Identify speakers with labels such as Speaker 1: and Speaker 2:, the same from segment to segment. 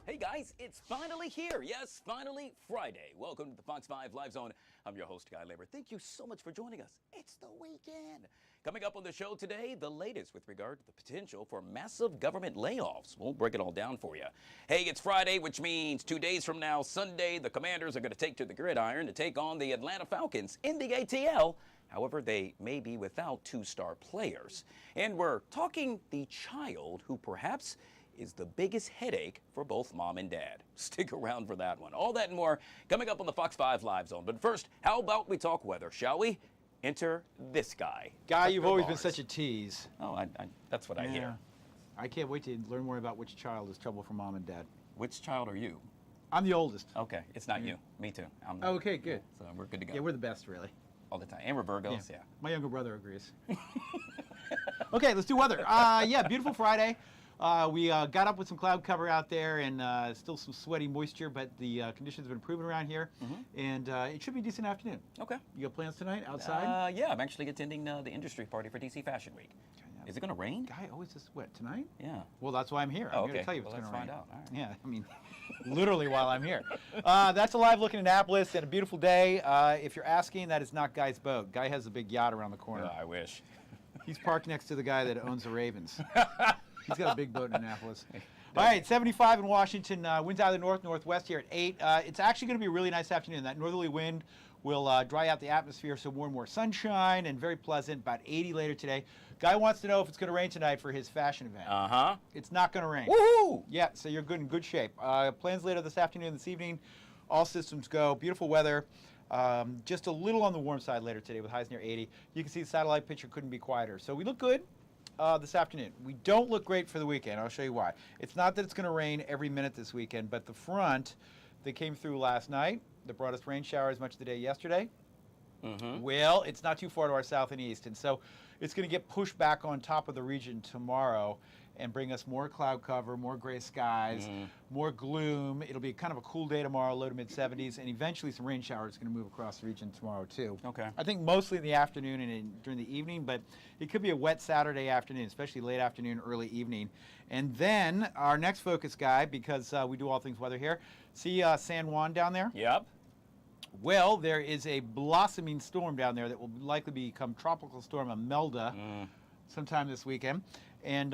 Speaker 1: Hey guys, it's finally here. Yes, finally Friday. Welcome to the Fox 5 Live Zone. I'm your host, Guy Lambert. Thank you so much for joining us. It's the weekend. Coming up on the show today, the latest with regard to the potential for massive government layoffs. We'll break it all down for you. Hey, it's Friday, which means 2 days from now, Sunday, the Commanders are going to take to the gridiron to take on the Atlanta Falcons in the ATL. However, they may be without two-star players. And we're talking the child who perhaps is the biggest headache for both mom and dad. Stick around for that one. All that and more coming up on the Fox 5 Live Zone. But first, how about we talk weather, shall we? Enter this guy.
Speaker 2: Guy, you've always been such a tease.
Speaker 1: Oh, that's what I hear.
Speaker 2: I can't wait to learn more about which child is trouble for mom and dad.
Speaker 1: Which child are you?
Speaker 2: I'm the oldest.
Speaker 1: Okay, it's not you. Me too.
Speaker 2: Okay, good.
Speaker 1: So we're good to go.
Speaker 2: Yeah, we're the best, really.
Speaker 1: All the time. And we're Virgos, yeah.
Speaker 2: My younger brother agrees. Okay, let's do weather. Beautiful Friday. We got up with some cloud cover out there and still some sweaty moisture, but the conditions have been improving around here, and it should be a decent afternoon.
Speaker 1: Okay.
Speaker 2: You got plans tonight outside?
Speaker 1: Yeah, I'm actually attending the industry party for DC Fashion Week. Is it going to rain?
Speaker 2: Guy always says, what, tonight?
Speaker 1: Yeah.
Speaker 2: Well, that's why I'm here. I'm here to tell you
Speaker 1: well,
Speaker 2: it's going to rain.
Speaker 1: let's find out. All right.
Speaker 2: Yeah, I mean, literally while I'm here. That's a live look in Annapolis and a beautiful day. If you're asking, that is not Guy's boat. Guy has a big yacht around the corner.
Speaker 1: I wish.
Speaker 2: He's parked next to the guy that owns the Ravens. He's got a big boat in Annapolis. All right, 75 in Washington. Winds out of the northwest here at 8. It's actually going to be a really nice afternoon. That northerly wind will dry out the atmosphere, so more and more sunshine and very pleasant. About 80 later today. Guy wants to know if it's going to rain tonight for his fashion event.
Speaker 1: Uh-huh.
Speaker 2: It's not going to rain.
Speaker 1: Woohoo!
Speaker 2: Yeah, so you're in good shape. Plans later this afternoon, this evening. All systems go. Beautiful weather. Just a little on the warm side later today with highs near 80. You can see the satellite picture couldn't be quieter. So we look good this afternoon. We don't look great for the weekend. I'll show you why. It's not that it's going to rain every minute this weekend, but the front that came through last night that brought us rain showers much of the day yesterday, well, it's not too far to our south and east. And so it's going to get pushed back on top of the region tomorrow and bring us more cloud cover, more gray skies, more gloom. It'll be kind of a cool day tomorrow, low to mid-70s, and eventually some rain showers are going to move across the region tomorrow too.
Speaker 1: Okay.
Speaker 2: I think mostly in the afternoon and during the evening, but it could be a wet Saturday afternoon, especially late afternoon, early evening. And then our next focus guy, because we do all things weather here, see San Juan down there?
Speaker 1: Yep.
Speaker 2: Well, there is a blossoming storm down there that will likely become Tropical Storm Imelda sometime this weekend. And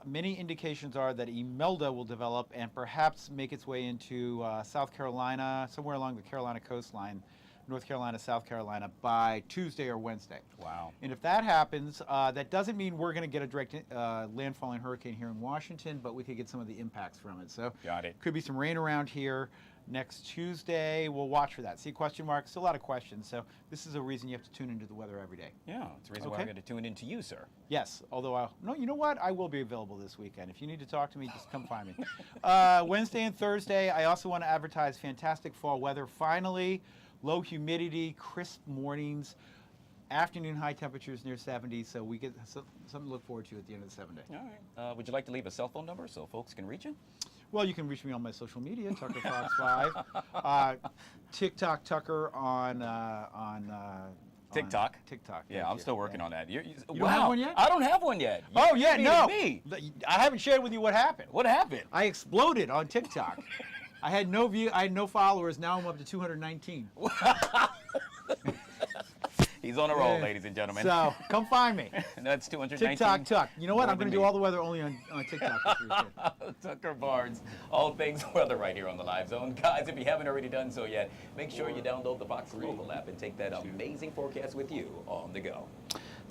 Speaker 2: many indications are that Imelda will develop and perhaps make its way into South Carolina, somewhere along the Carolina coastline, North Carolina, South Carolina, by Tuesday or Wednesday.
Speaker 1: Wow.
Speaker 2: And if that happens, that doesn't mean we're going to get a direct landfalling hurricane here in Washington, but we could get some of the impacts from it. So
Speaker 1: Got it.
Speaker 2: Could be some rain around here next Tuesday. We'll watch for that. See, question mark, still a lot of questions. So this is a reason you have to tune into the weather every day.
Speaker 1: Yeah, it's a reason why I got to tune in to you, sir.
Speaker 2: Yes, although, no, you know what? I will be available this weekend. If you need to talk to me, just come find me. Wednesday and Thursday, I also want to advertise fantastic fall weather. Finally, low humidity, crisp mornings, afternoon high temperatures near 70, so we get something to look forward to at the end of the 7 day.
Speaker 1: All right. Would you like to leave a cell phone number so folks can reach you?
Speaker 2: Well, you can reach me on my social media, Tucker Fox 5, TikTok Tucker on
Speaker 1: TikTok.
Speaker 2: TikTok.
Speaker 1: Yeah, I'm still working on that.
Speaker 2: You don't have one yet?
Speaker 1: I don't have one yet.
Speaker 2: Oh yeah, no.
Speaker 1: Me.
Speaker 2: I haven't shared with you what happened.
Speaker 1: What happened?
Speaker 2: I exploded on TikTok. I had no followers. Now I'm up to 219.
Speaker 1: He's on a roll, ladies and gentlemen.
Speaker 2: So come find me.
Speaker 1: That's 219.
Speaker 2: TikTok Tuck. You know what? I'm going to do all the weather only on TikTok this weekend.
Speaker 1: Tucker Barnes, all things weather right here on the Live Zone. Guys, if you haven't already done so yet, make sure you download the Fox mobile app and take that amazing forecast with you on the go.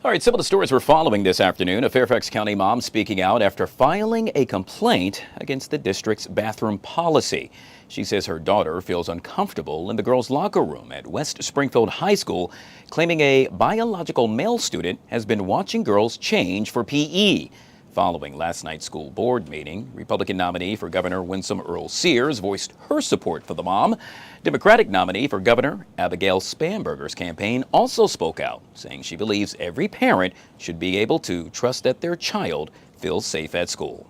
Speaker 1: All right, some of the stories we're following this afternoon. A Fairfax County mom speaking out after filing a complaint against the district's bathroom policy. She says her daughter feels uncomfortable in the girls' locker room at West Springfield High School, claiming a biological male student has been watching girls change for PE. Following last night's school board meeting, Republican nominee for Governor Winsome Earl-Sears voiced her support for the mom. Democratic nominee for Governor Abigail Spanberger's campaign also spoke out, saying she believes every parent should be able to trust that their child feels safe at school.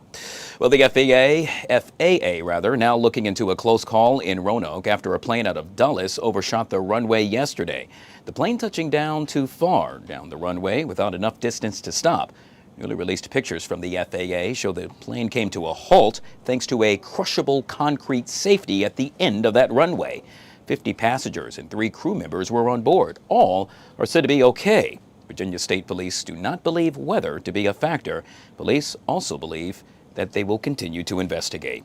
Speaker 1: Well, the FAA, now looking into a close call in Roanoke after a plane out of Dulles overshot the runway yesterday. The plane touching down too far down the runway without enough distance to stop. Newly released pictures from the FAA show the plane came to a halt thanks to a crushable concrete safety at the end of that runway. 50 passengers and 3 crew members were on board. All are said to be okay. Virginia State Police do not believe weather to be a factor. Police also believe that they will continue to investigate.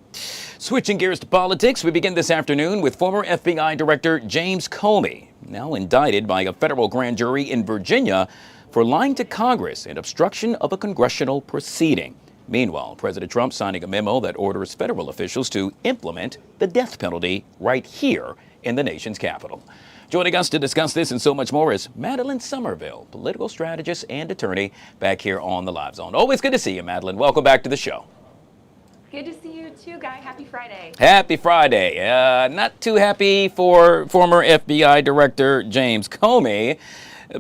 Speaker 1: Switching gears to politics, we begin this afternoon with former FBI Director James Comey, now indicted by a federal grand jury in Virginia for lying to Congress and obstruction of a congressional proceeding. Meanwhile, President Trump signing a memo that orders federal officials to implement the death penalty right here in the nation's capital. Joining us to discuss this and so much more is Madeline Somerville, political strategist and attorney, back here on the Live Zone. Always good to see you, Madeline. Welcome back to the show.
Speaker 3: Good to see you too, Guy. Happy Friday.
Speaker 1: Happy Friday. Not too happy for former FBI Director James Comey.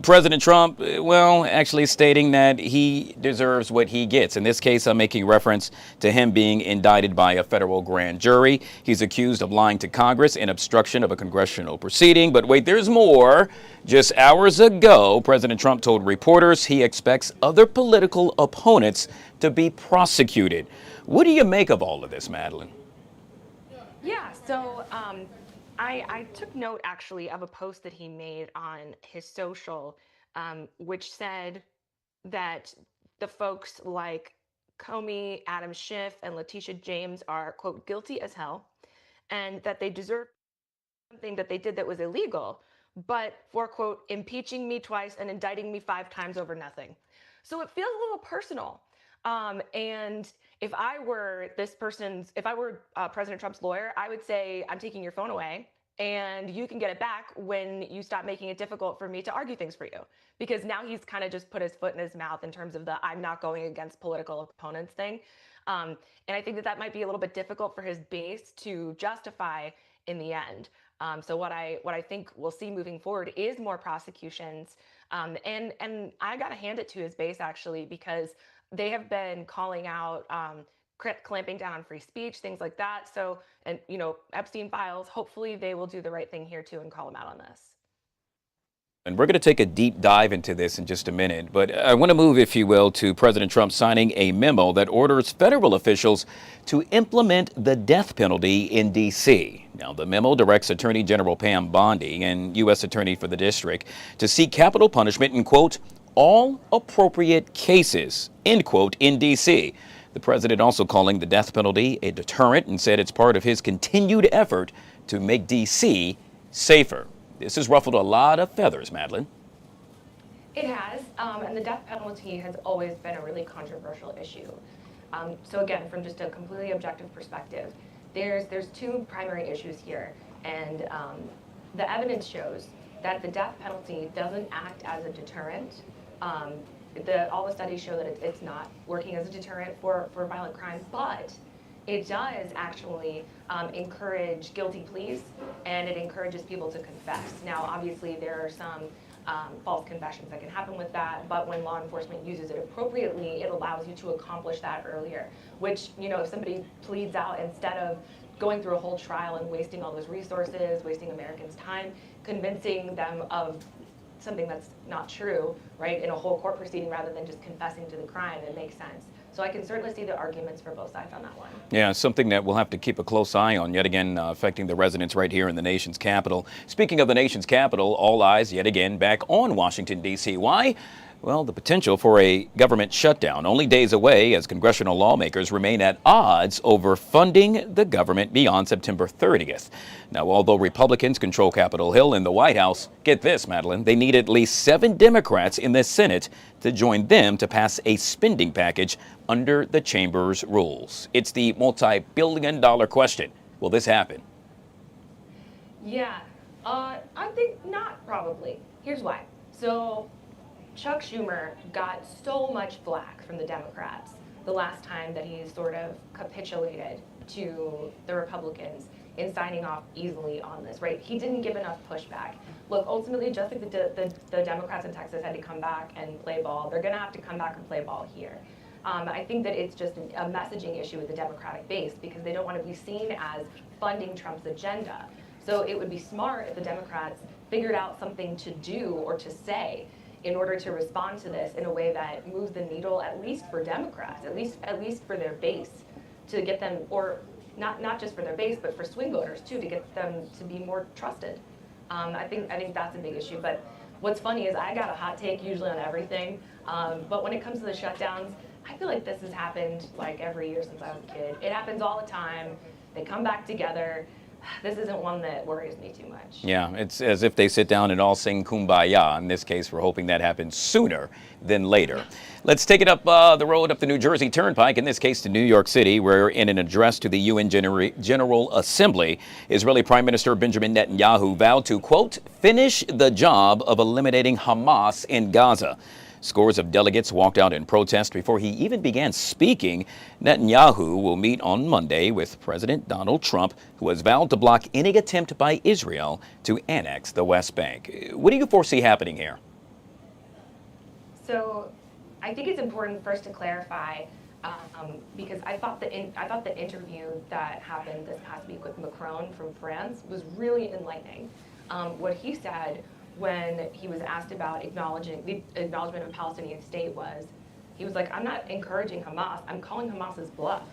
Speaker 1: President Trump, well, actually stating that he deserves what he gets. In this case, I'm making reference to him being indicted by a federal grand jury. He's accused of lying to Congress in obstruction of a congressional proceeding. But wait, there's more. Just hours ago, President Trump told reporters he expects other political opponents to be prosecuted. What do you make of all of this, Madeline?
Speaker 3: Yeah, so I took note actually of a post that he made on his social, which said that the folks like Comey, Adam Schiff, and Letitia James are, quote, guilty as hell, and that they deserve something that they did that was illegal, but for, quote, impeaching me twice and indicting me 5 times over nothing. So it feels a little personal. And if I were President Trump's lawyer, I would say, I'm taking your phone away and you can get it back when you stop making it difficult for me to argue things for you. Because now he's kind of just put his foot in his mouth in terms of the I'm not going against political opponents thing. And I think that might be a little bit difficult for his base to justify in the end. So what I think we'll see moving forward is more prosecutions. And I got to hand it to his base, actually, because they have been calling out clamping down on free speech, things like that. So, and, you know, Epstein files, hopefully they will do the right thing here too and call him out on this.
Speaker 1: And we're going to take a deep dive into this in just a minute, but I want to move, if you will, to President Trump signing a memo that orders federal officials to implement the death penalty in D.C. Now, the memo directs Attorney General Pam Bondi and U.S. Attorney for the district to seek capital punishment in, quote, all appropriate cases, end quote, in D.C. The president also calling the death penalty a deterrent and said it's part of his continued effort to make D.C. safer. This has ruffled a lot of feathers, Madeline.
Speaker 3: It has, and the death penalty has always been a really controversial issue. So again, from just a completely objective perspective, there's 2 primary issues here, and the evidence shows that the death penalty doesn't act as a deterrent. All the studies show that it's not working as a deterrent for violent crime, but it does actually encourage guilty pleas, and it encourages people to confess. Now, obviously, there are some false confessions that can happen with that, but when law enforcement uses it appropriately, it allows you to accomplish that earlier, which, you know, if somebody pleads out instead of going through a whole trial and wasting all those resources, wasting Americans' time, convincing them of something that's not true, right, in a whole court proceeding rather than just confessing to the crime, it makes sense. So I can certainly see the arguments for both sides on that one. Yeah,
Speaker 1: something that we'll have to keep a close eye on, yet again affecting the residents right here in the nation's capital. Speaking of the nation's capital, all eyes yet again back on Washington, D.C. Why? Well, the potential for a government shutdown only days away as congressional lawmakers remain at odds over funding the government beyond September 30th. Now, although Republicans control Capitol Hill and the White House, get this, Madeline, they need at least 7 Democrats in the Senate to join them to pass a spending package under the chamber's rules. It's the multi-billion-dollar question. Will this happen?
Speaker 3: Yeah, I think not, probably. Here's why. So Chuck Schumer got so much flack from the Democrats the last time that he sort of capitulated to the Republicans in signing off easily on this, right? He didn't give enough pushback. Look, ultimately, just like the Democrats in Texas had to come back and play ball, they're gonna have to come back and play ball here. I think that it's just a messaging issue with the Democratic base because they don't want to be seen as funding Trump's agenda. So it would be smart if the Democrats figured out something to do or to say in order to respond to this in a way that moves the needle, at least for Democrats, at least for their base, to get them, or not just for their base, but for swing voters too, to get them to be more trusted. I think that's a big issue. But what's funny is I got a hot take usually on everything, but when it comes to the shutdowns, I feel like this has happened like every year since I was a kid. It happens all the time. They come back together. This isn't one that worries me too much.
Speaker 1: Yeah, it's as if they sit down and all sing Kumbaya. In this case, we're hoping that happens sooner than later. Let's take it up the road, up the New Jersey Turnpike, in this case to New York City, where in an address to the UN General Assembly, Israeli Prime Minister Benjamin Netanyahu vowed to, quote, finish the job of eliminating Hamas in Gaza. Scores of delegates walked out in protest before he even began speaking. Netanyahu will meet on Monday with President Donald Trump, who has vowed to block any attempt by Israel to annex the West Bank. What do you foresee happening here?
Speaker 3: So I think it's important first to clarify, because I thought the interview that happened this past week with Macron from France was really enlightening. What he said when he was asked about the acknowledgement of a Palestinian state was, he was like, I'm not encouraging Hamas, I'm calling Hamas's bluff.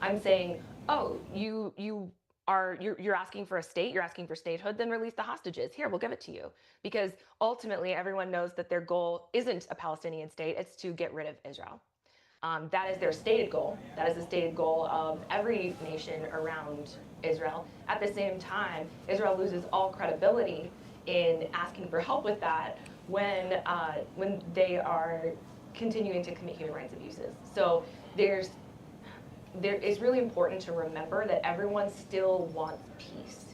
Speaker 3: I'm saying, oh, you're asking for a state, you're asking for statehood, then release the hostages. Here, we'll give it to you. Because ultimately, everyone knows that their goal isn't a Palestinian state, it's to get rid of Israel. That is their stated goal. That is the stated goal of every nation around Israel. At the same time, Israel loses all credibility in asking for help with that when they are continuing to commit human rights abuses. So it's really important to remember that everyone still wants peace,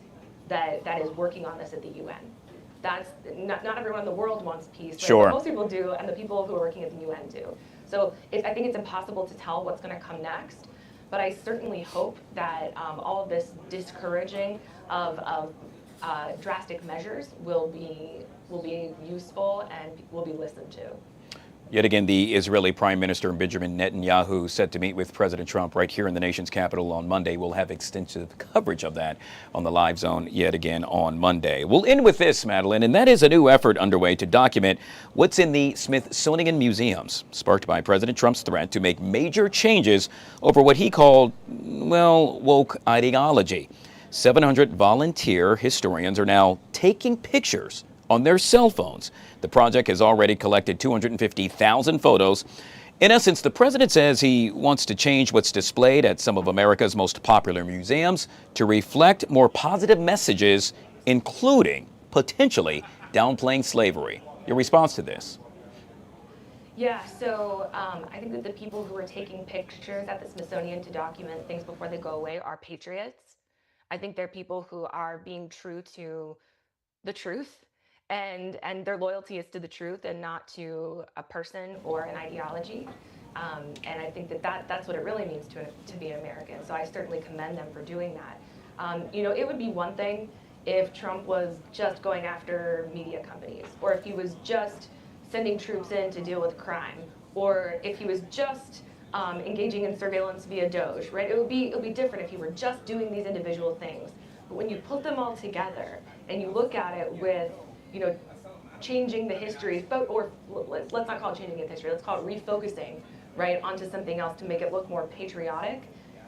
Speaker 3: that is working on this at the UN. That's not everyone in the world wants peace, right?
Speaker 1: Sure.
Speaker 3: But most people do, and the people who are working at the UN do. So I think it's impossible to tell what's going to come next, but I certainly hope that all of this discouraging of drastic measures will be useful and will be listened to.
Speaker 1: Yet again, the Israeli Prime Minister Benjamin Netanyahu set to meet with President Trump right here in the nation's capital on Monday. We'll have extensive coverage of that on the Live Zone yet again on Monday. We'll end with this, Madeline, and that is a new effort underway to document what's in the Smithsonian museums, sparked by President Trump's threat to make major changes over what he called, well, woke ideology. 700 volunteer historians are now taking pictures on their cell phones. The project has already collected 250,000 photos. In essence, the president says he wants to change what's displayed at some of America's most popular museums to reflect more positive messages, including potentially downplaying slavery. Your response to this?
Speaker 3: Yeah, so I think that the people who are taking pictures at the Smithsonian to document things before they go away are patriots. I think they're people who are being true to the truth, and their loyalty is to the truth and not to a person or an ideology. And I think that's what it really means to be an American. So I certainly commend them for doing that. It would be one thing if Trump was just going after media companies, or if he was just sending troops in to deal with crime, or if he was just engaging in surveillance via Doge, right? It would be different if he were just doing these individual things. But when you put them all together and you look at it with, changing the history, or let's not call it changing the history, let's call it refocusing, right, onto something else to make it look more patriotic.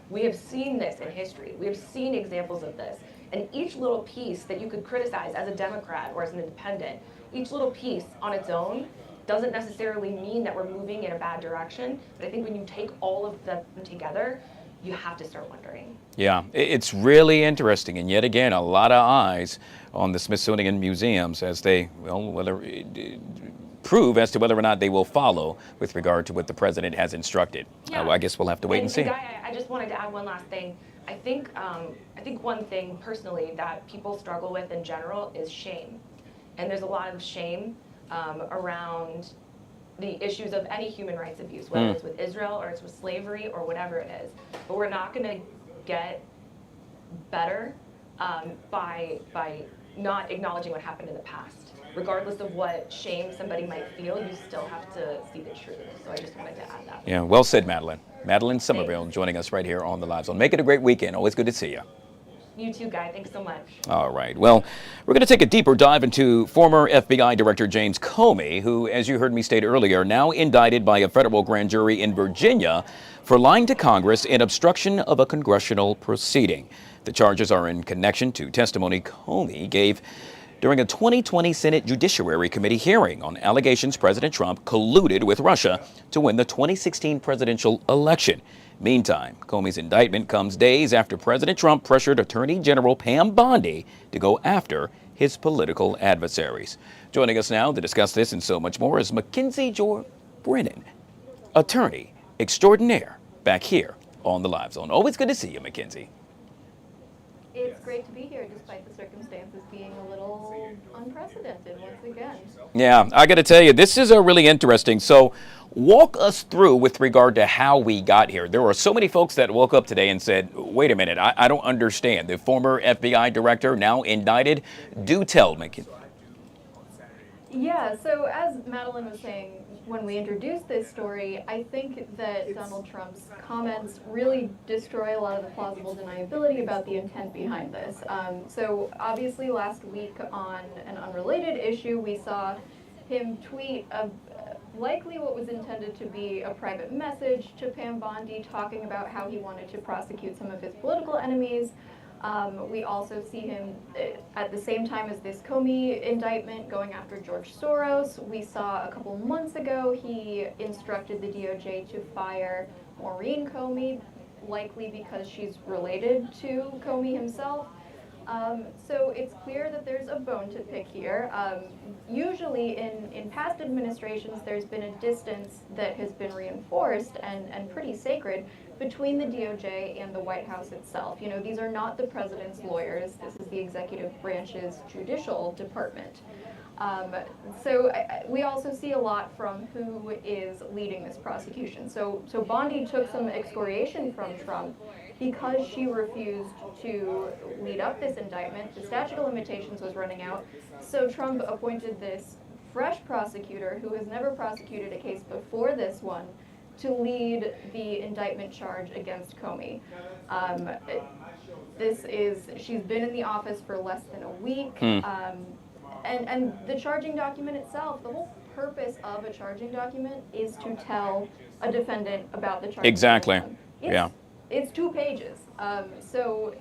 Speaker 3: We have seen this in history. We have seen examples of this. And each little piece that you could criticize as a Democrat or as an independent, each little piece on its own doesn't necessarily mean that we're moving in a bad direction. But I think when you take all of them together, you have to start wondering. Yeah,
Speaker 1: it's really interesting. And yet again, a lot of eyes on the Smithsonian museums as they, prove as to whether or not they will follow with regard to what the president has instructed. Yeah. I guess we'll have to wait and see.
Speaker 3: Guy, I just wanted to add one last thing. I think one thing personally that people struggle with in general is shame. And there's a lot of shame around the issues of any human rights abuse, whether it's with Israel or it's with slavery or whatever it is. But we're not going to get better by not acknowledging what happened in the past. Regardless of what shame somebody might feel, you still have to see the truth. So I just wanted to add that.
Speaker 1: Yeah, well said, Madeline. Madeline Somerville joining us right here on the Live Zone. Make it a great weekend. Always good to see you.
Speaker 3: You too, Guy. Thanks so much.
Speaker 1: All right. Well, we're going to take a deeper dive into former FBI Director James Comey, who, as you heard me state earlier, now indicted by a federal grand jury in Virginia for lying to Congress in obstruction of a congressional proceeding. The charges are in connection to testimony Comey gave during a 2020 Senate Judiciary Committee hearing on allegations President Trump colluded with Russia to win the 2016 presidential election. Meantime, Comey's indictment comes days after President Trump pressured Attorney General Pam Bondi to go after his political adversaries. Joining us now to discuss this and so much more is Mackenzie Brennan, attorney extraordinaire, back here on the Live Zone. Always good to see you, Mackenzie.
Speaker 4: It's great to be here, despite the circumstances being a little unprecedented once again.
Speaker 1: Yeah, I got to tell you, this is a really interesting. So walk us through with regard to how we got here. There were so many folks that woke up today and said, wait a minute, I don't understand. The former FBI director now indicted. Do tell, Mackenzie.
Speaker 4: Yeah, so as Madeline was saying, when we introduced this story, I think that Donald Trump's comments really destroy a lot of the plausible deniability about the intent behind this. So obviously last week on an unrelated issue, we saw him tweet likely what was intended to be a private message to Pam Bondi talking about how he wanted to prosecute some of his political enemies. We also see him at the same time as this Comey indictment going after George Soros. We saw a couple months ago he instructed the DOJ to fire Maureen Comey, likely because she's related to Comey himself. So it's clear that there's a bone to pick here. Usually in past administrations, there's been a distance that has been reinforced and pretty sacred between the DOJ and the White House itself. You know, these are not the president's lawyers. This is the executive branch's judicial department. So we also see a lot from who is leading this prosecution. So Bondi took some excoriation from Trump because she refused to lead up this indictment. The statute of limitations was running out. So Trump appointed this fresh prosecutor who has never prosecuted a case before this one to lead the indictment charge against Comey. She's been in the office for less than a week. And the charging document itself, the whole purpose of a charging document is to tell a defendant about the charge.
Speaker 1: Exactly. Yeah.
Speaker 4: It's 2 pages. So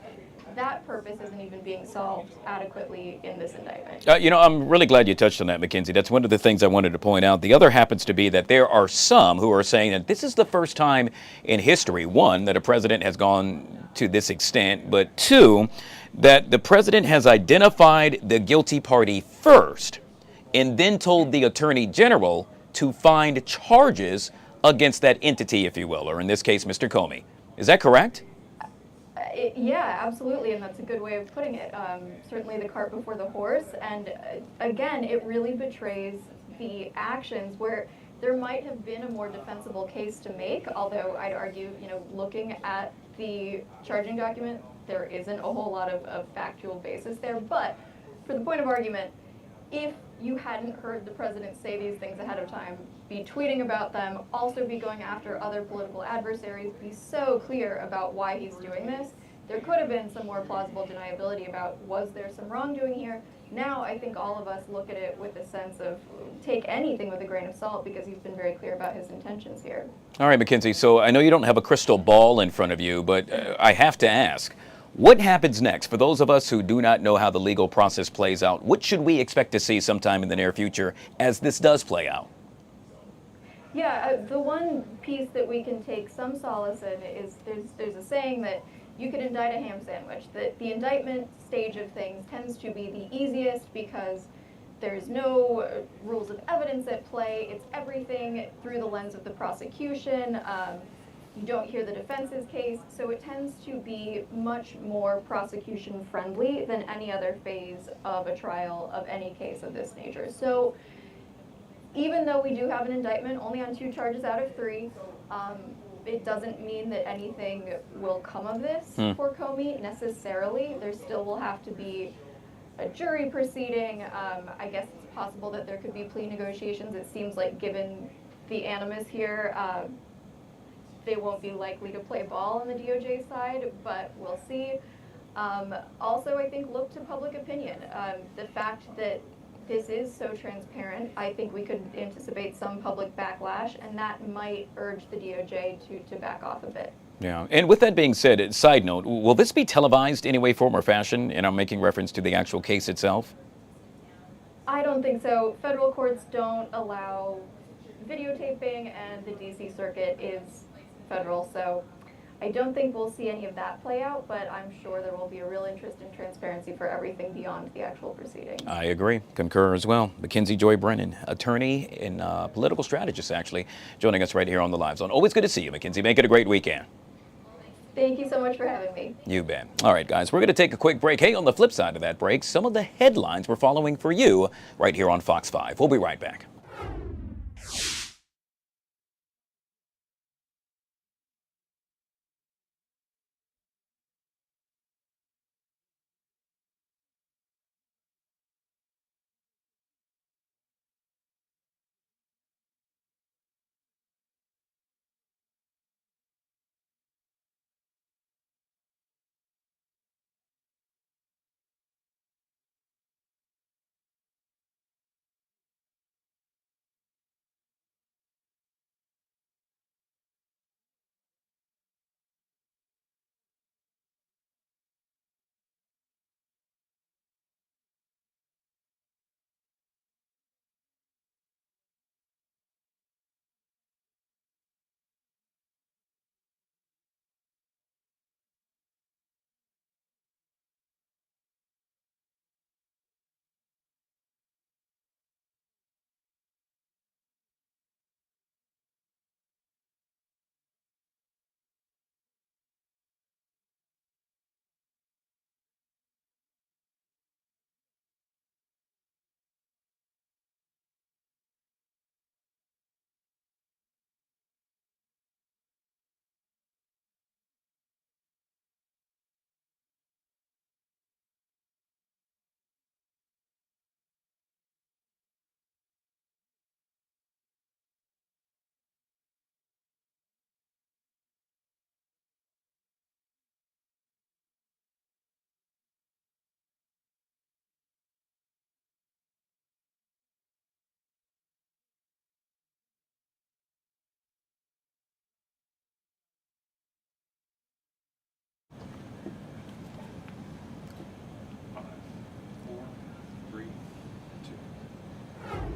Speaker 4: that purpose isn't even being solved adequately in this indictment.
Speaker 1: You know, I'm really glad you touched on that, Mackenzie. That's one of the things I wanted to point out. The other happens to be that there are some who are saying that this is the first time in history, one, that a president has gone to this extent, but two, that the president has identified the guilty party first and then told the attorney general to find charges against that entity, if you will, or in this case, Mr. Comey. Is that correct?
Speaker 4: Yeah, absolutely, and that's a good way of putting it. Certainly the cart before the horse, and again, it really betrays the actions where there might have been a more defensible case to make, although I'd argue, you know, looking at the charging document, there isn't a whole lot of factual basis there, but for the point of argument, if you hadn't heard the president say these things ahead of time, be tweeting about them, also be going after other political adversaries, be so clear about why he's doing this, there could have been some more plausible deniability about was there some wrongdoing here. Now I think all of us look at it with a sense of take anything with a grain of salt because he's been very clear about his intentions here.
Speaker 1: All right, Mackenzie, so I know you don't have a crystal ball in front of you, but I have to ask, what happens next? For those of us who do not know how the legal process plays out, what should we expect to see sometime in the near future as this does play out?
Speaker 4: Yeah, the one piece that we can take some solace in is there's a saying that you could indict a ham sandwich, that the indictment stage of things tends to be the easiest because there's no rules of evidence at play. It's everything through the lens of the prosecution. You don't hear the defense's case, so it tends to be much more prosecution friendly than any other phase of a trial of any case of this nature. So even though we do have an indictment only on 2 charges out of 3, it doesn't mean that anything will come of this for Comey necessarily. There still will have to be a jury proceeding. I guess it's possible that there could be plea negotiations. It seems like given the animus here, they won't be likely to play ball on the DOJ side, but we'll see. Also, I think look to public opinion. The fact that this is so transparent, I think we could anticipate some public backlash, and that might urge the DOJ to back off a bit.
Speaker 1: Yeah, and with that being said, side note, will this be televised any way, form, or fashion? And I'm making reference to the actual case itself.
Speaker 4: I don't think so. Federal courts don't allow videotaping, and the DC Circuit is federal, so I don't think we'll see any of that play out, but I'm sure there will be a real interest in transparency for everything beyond the actual proceedings.
Speaker 1: I agree, concur as well. Mackenzie Joy Brennan, attorney and political strategist, actually, joining us right here on the Live Zone. Always good to see you, Mackenzie. Make it a great weekend.
Speaker 4: Thank you so much for having me.
Speaker 1: You bet. All right, guys, we're going to take a quick break. Hey, on the flip side of that break, some of the headlines we're following for you right here on Fox 5. We'll be right back.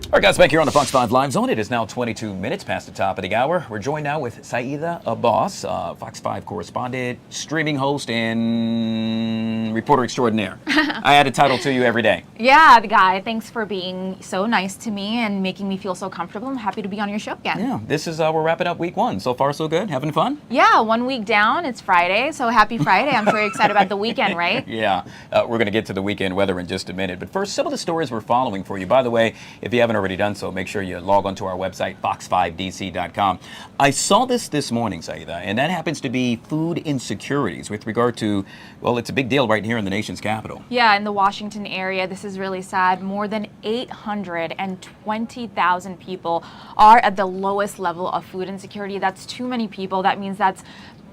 Speaker 1: All right, guys, back here on the Fox 5 Live Zone. It is now 22 minutes past the top of the hour. We're joined now with Saida Abbas, Fox 5 correspondent, streaming host, and reporter extraordinaire. I add a title to you every day.
Speaker 5: Yeah, the guy. Thanks for being so nice to me and making me feel so comfortable. I'm happy to be on your show again.
Speaker 1: Yeah, this is, we're wrapping up week one. So far, so good? Having fun?
Speaker 5: Yeah, 1 week down. It's Friday, so happy Friday. I'm sure you're excited about the weekend, right?
Speaker 1: Yeah, we're going to get to the weekend weather in just a minute. But first, some of the stories we're following for you. By the way, if you haven't already done so, make sure you log on to our website, fox5dc.com. I saw this morning, Saida, and that happens to be food insecurities with regard to, well, it's a big deal right here in the nation's capital.
Speaker 5: Yeah, in the Washington area, this is really sad. More than 820,000 people are at the lowest level of food insecurity. That's too many people. That means that's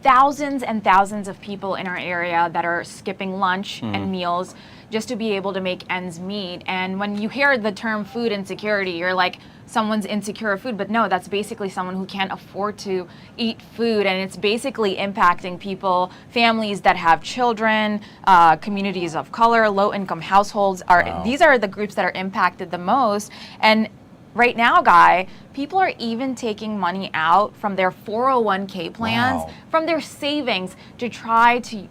Speaker 5: thousands and thousands of people in our area that are skipping lunch and meals just to be able to make ends meet. And when you hear the term food insecurity, you're like, someone's insecure of food, but no, that's basically someone who can't afford to eat food, and it's basically impacting people, families that have children, communities of color, low-income households. These are the groups that are impacted the most. And right now, Guy, people are even taking money out from their 401k plans, from their savings to try to,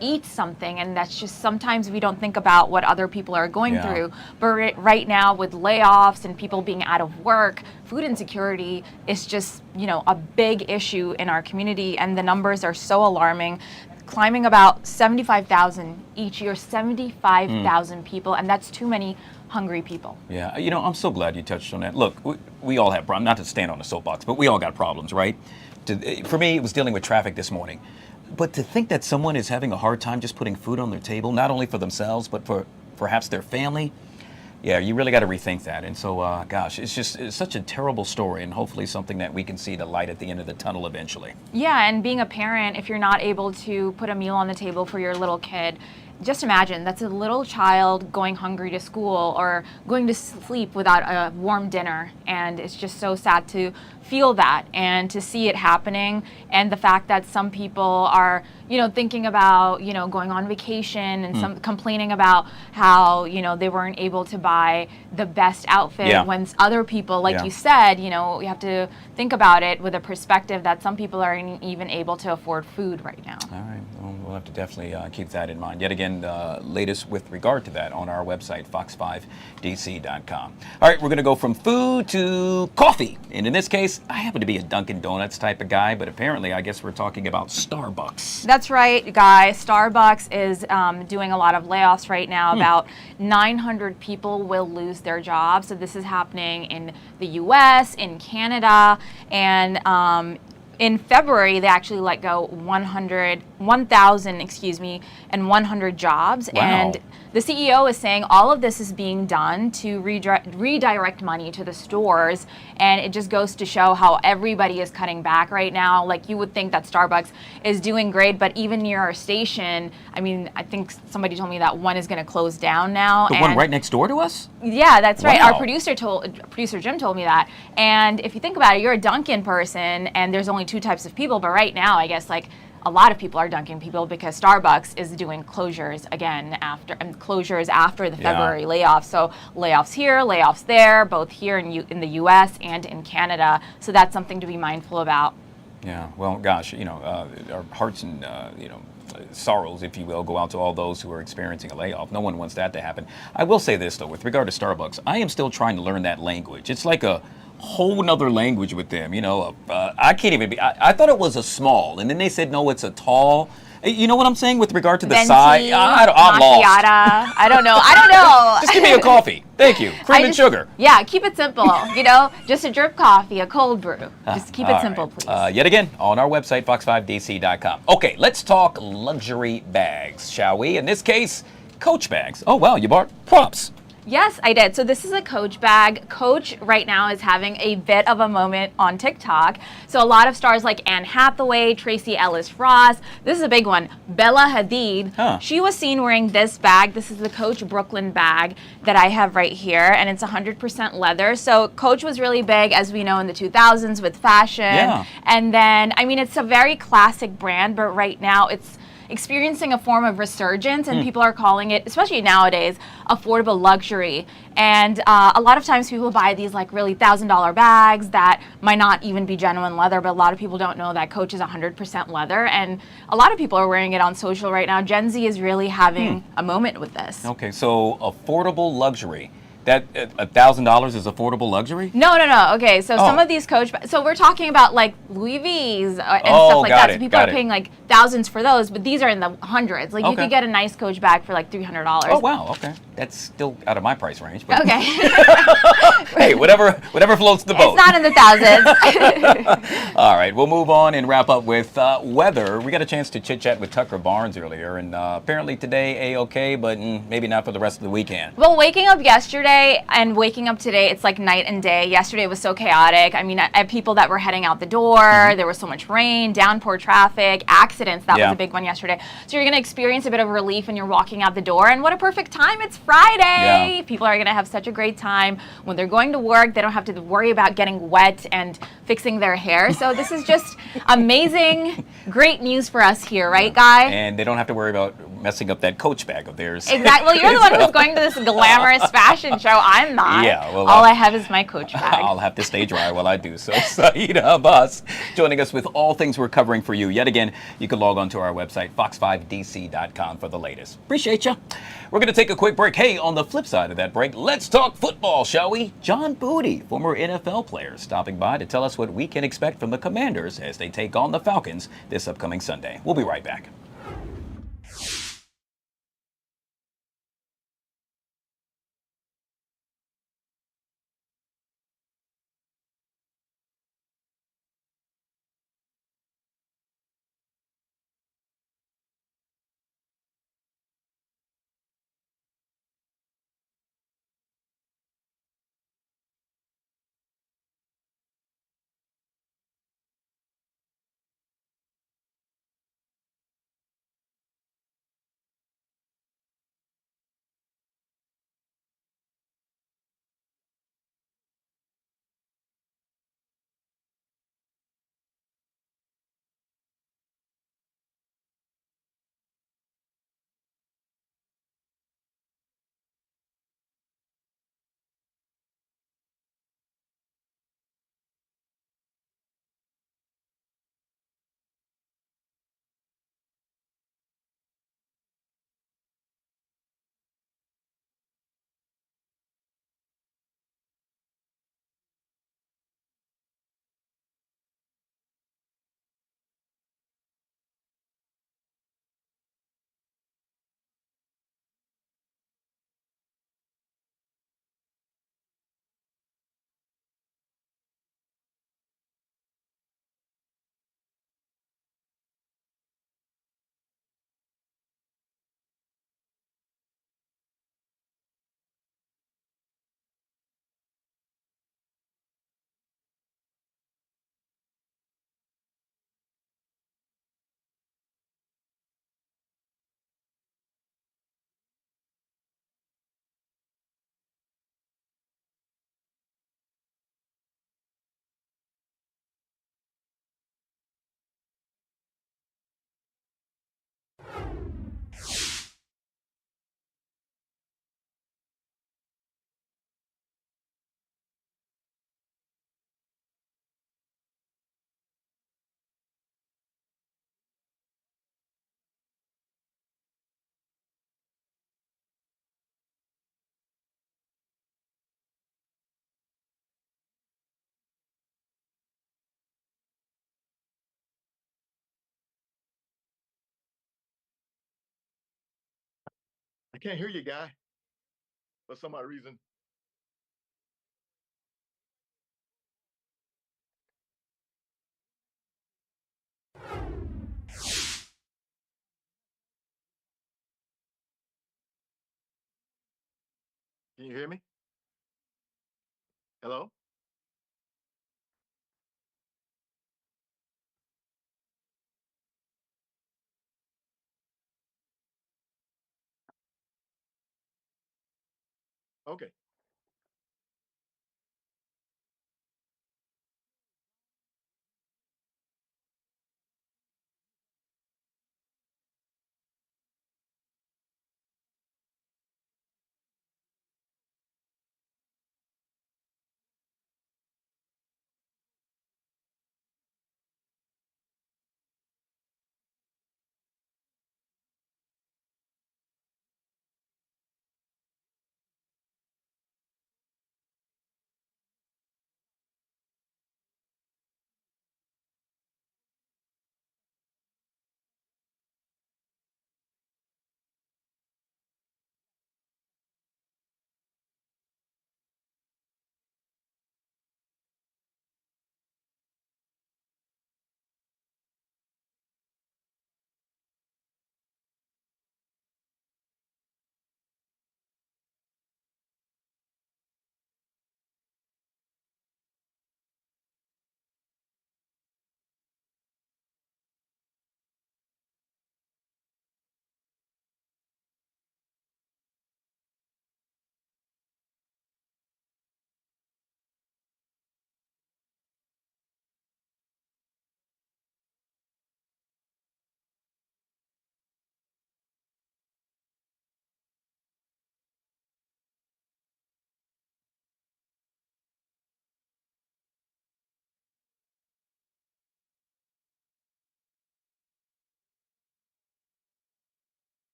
Speaker 5: eat something. And that's just, sometimes we don't think about what other people are going through. But right now, with layoffs and people being out of work, food insecurity is just, a big issue in our community. And the numbers are so alarming, climbing about 75,000 each year, 75,000 people. And that's too many hungry people.
Speaker 1: Yeah, I'm so glad you touched on that. Look, we all have problems, not to stand on a soapbox, but we all got problems, right? For me, it was dealing with traffic this morning. But to think that someone is having a hard time just putting food on their table, not only for themselves, but for perhaps their family, Yeah, you really got to rethink that. And so, gosh, it's such a terrible story, and hopefully something that we can see the light at the end of the tunnel eventually.
Speaker 5: Yeah, and being a parent, if you're not able to put a meal on the table for your little kid, just imagine that's a little child going hungry to school or going to sleep without a warm dinner. And it's just so sad to feel that and to see it happening. And the fact that some people are, thinking about, going on vacation and some complaining about how, they weren't able to buy the best outfit when other people, like you said, you have to think about it with a perspective that some people aren't even able to afford food right now.
Speaker 1: All right. Well, we'll have to definitely keep that in mind. Yet again, latest with regard to that on our website, fox5dc.com. All right, we're going to go from food to coffee. And in this case, I happen to be a Dunkin' Donuts type of guy, but apparently I guess we're talking about Starbucks.
Speaker 5: That's right, guys. Starbucks is doing a lot of layoffs right now. About 900 people will lose their jobs. So this is happening in the U.S., in Canada, and in February, they actually let go 1,000, and 100 jobs.
Speaker 1: Wow.
Speaker 5: And the CEO is saying all of this is being done to redirect money to the stores. And it just goes to show how everybody is cutting back right now. Like, you would think that Starbucks is doing great, but even near our station, I mean, I think somebody told me that one is going to close down now.
Speaker 1: The one right next door to us?
Speaker 5: Yeah, that's right.
Speaker 1: Wow.
Speaker 5: Our producer Jim told me that. And if you think about it, you're a Dunkin' person, and there's only two types of people. But right now, I guess like a lot of people are Dunkin' people because Starbucks is doing closures again after the February layoffs. So layoffs here, layoffs there, both here in the U.S. and in Canada. So that's something to be mindful about.
Speaker 1: Yeah. Well, gosh, our hearts and sorrows, if you will, go out to all those who are experiencing a layoff. No one wants that to happen. I will say this, though, with regard to Starbucks, I am still trying to learn that language. It's like a whole nother language with them. I can't even be. I thought it was a small, and then they said, no, it's a tall. You know what I'm saying with regard to the size? I'm lost.
Speaker 5: I don't know.
Speaker 1: Just give me a coffee. Thank you. Cream and sugar.
Speaker 5: Yeah, keep it simple. Just a drip coffee, a cold brew. Just keep it simple, please.
Speaker 1: Yet again, on our website, fox5dc.com. Okay, let's talk luxury bags, shall we? In this case, Coach bags. Oh, wow, you bought props.
Speaker 5: Yes, I did. So this is a Coach bag. Coach right now is having a bit of a moment on TikTok. So a lot of stars like Anne Hathaway, Tracy Ellis Ross. This is a big one. Bella Hadid. She was seen wearing this bag. This is the Coach Brooklyn bag that I have right here, and it's 100% leather. So Coach was really big, as we know, in the 2000s with fashion.
Speaker 1: Yeah.
Speaker 5: And then, I mean, it's a very classic brand, but right now it's experiencing a form of resurgence, and people are calling it, especially nowadays, affordable luxury. And a lot of times people buy these like really $1,000 bags that might not even be genuine leather, but a lot of people don't know that Coach is 100% leather, and a lot of people are wearing it on social right now. Gen Z is really having a moment with this.
Speaker 1: Okay, so affordable luxury. That $1,000 is affordable luxury?
Speaker 5: No. Okay, so some of these Coach, so we're talking about like Louis V's and stuff like that. So people are paying like thousands for those, but these are in the hundreds. Like you could get a nice Coach bag for like $300.
Speaker 1: Oh wow, okay, that's still out of my price range. But
Speaker 5: okay.
Speaker 1: Hey, whatever floats the boat.
Speaker 5: It's not in the thousands.
Speaker 1: All right, we'll move on and wrap up with weather. We got a chance to chit chat with Tucker Barnes earlier, and apparently today A-okay, but maybe not for the rest of the weekend.
Speaker 5: Well, waking up yesterday and waking up today, it's like night and day. Yesterday was so chaotic. I mean, I had people that were heading out the door. There was so much rain, downpour traffic, accidents. That was a big one yesterday. So you're going to experience a bit of relief when you're walking out the door. And what a perfect time. It's Friday. People are going to have such a great time. When they're going to work, they don't have to worry about getting wet and fixing their hair. So this is just amazing, great news for us here, right, Guy?
Speaker 1: And they don't have to worry about messing up that Coach bag of theirs.
Speaker 5: Exactly. Well, you're the one who's going to this glamorous fashion show. I'm not.
Speaker 1: Yeah, well,
Speaker 5: all I have is my Coach bag.
Speaker 1: I'll have to stay dry while I do so. Saeed Abbas joining us with all things we're covering for you. Yet again, you can log on to our website, fox5dc.com, for the latest. Appreciate you. We're going to take a quick break. Hey, on the flip side of that break, let's talk football, shall we? John Booty, former NFL player, stopping by to tell us what we can expect from the Commanders as they take on the Falcons this upcoming Sunday. We'll be right back.
Speaker 6: I can't hear you, guy. For some odd reason. Can you hear me? Hello? Okay.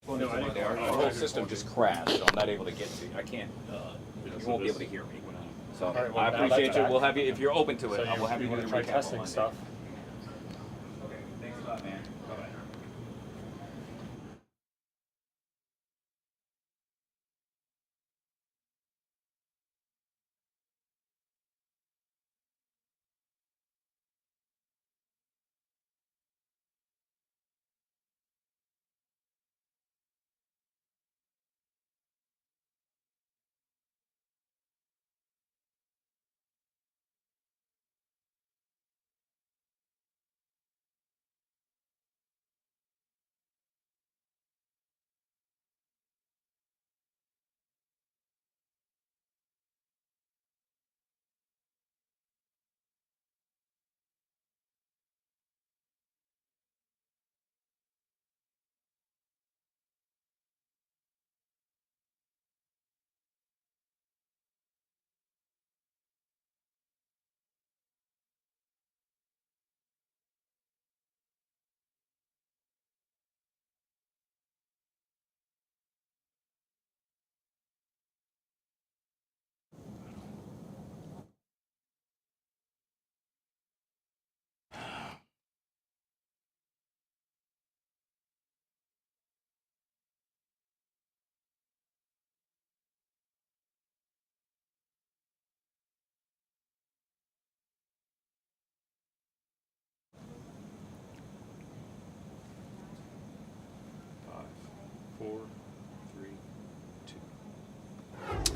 Speaker 1: Going into one there, the whole system just crashed, so I'm not able to get to you. I can't, you won't be able to hear me. So
Speaker 7: Alright, well,
Speaker 1: I
Speaker 7: now
Speaker 1: appreciate
Speaker 7: that's
Speaker 1: you.
Speaker 7: back.
Speaker 1: We'll have you, if you're open to it,
Speaker 7: So
Speaker 1: we'll have you
Speaker 7: you're
Speaker 1: do
Speaker 7: gonna
Speaker 1: the
Speaker 7: try
Speaker 1: recap on
Speaker 7: testing
Speaker 1: Monday.
Speaker 7: stuff.
Speaker 1: Okay, thanks a lot, man. Bye-bye.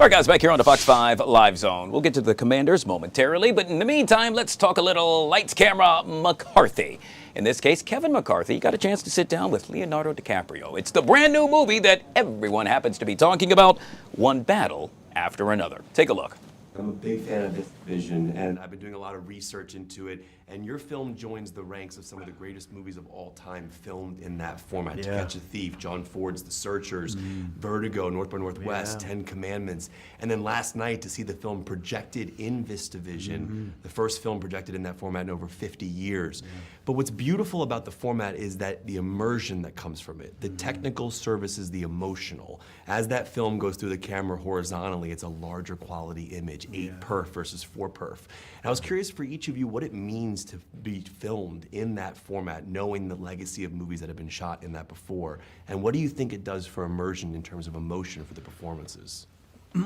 Speaker 1: All right, guys, back here on the Fox 5 Live Zone. We'll get to the Commanders momentarily, but in the meantime, let's talk a little lights, camera, McCarthy. In this case, Kevin McCarthy got a chance to sit down with Leonardo DiCaprio. It's the brand new movie that everyone happens to be talking about, one battle after another. Take a look.
Speaker 7: I'm a big fan of this vision, and I've been doing a lot of research into it, and your film joins the ranks of some of the greatest movies of all time filmed in that format. To Catch a Thief, John Ford's The Searchers, Vertigo, North by Northwest, 10 Commandments, and then last night to see the film projected in VistaVision, the first film projected in that format in over 50 years. But what's beautiful about the format is that the immersion that comes from it, the technical services, the emotional. As that film goes through the camera horizontally, it's a larger quality image, 8 perf versus 4 perf. And I was curious for each of you what it means to be filmed in that format, knowing the legacy of movies that have been shot in that before. And what do you think it does for immersion in terms of emotion for the performances?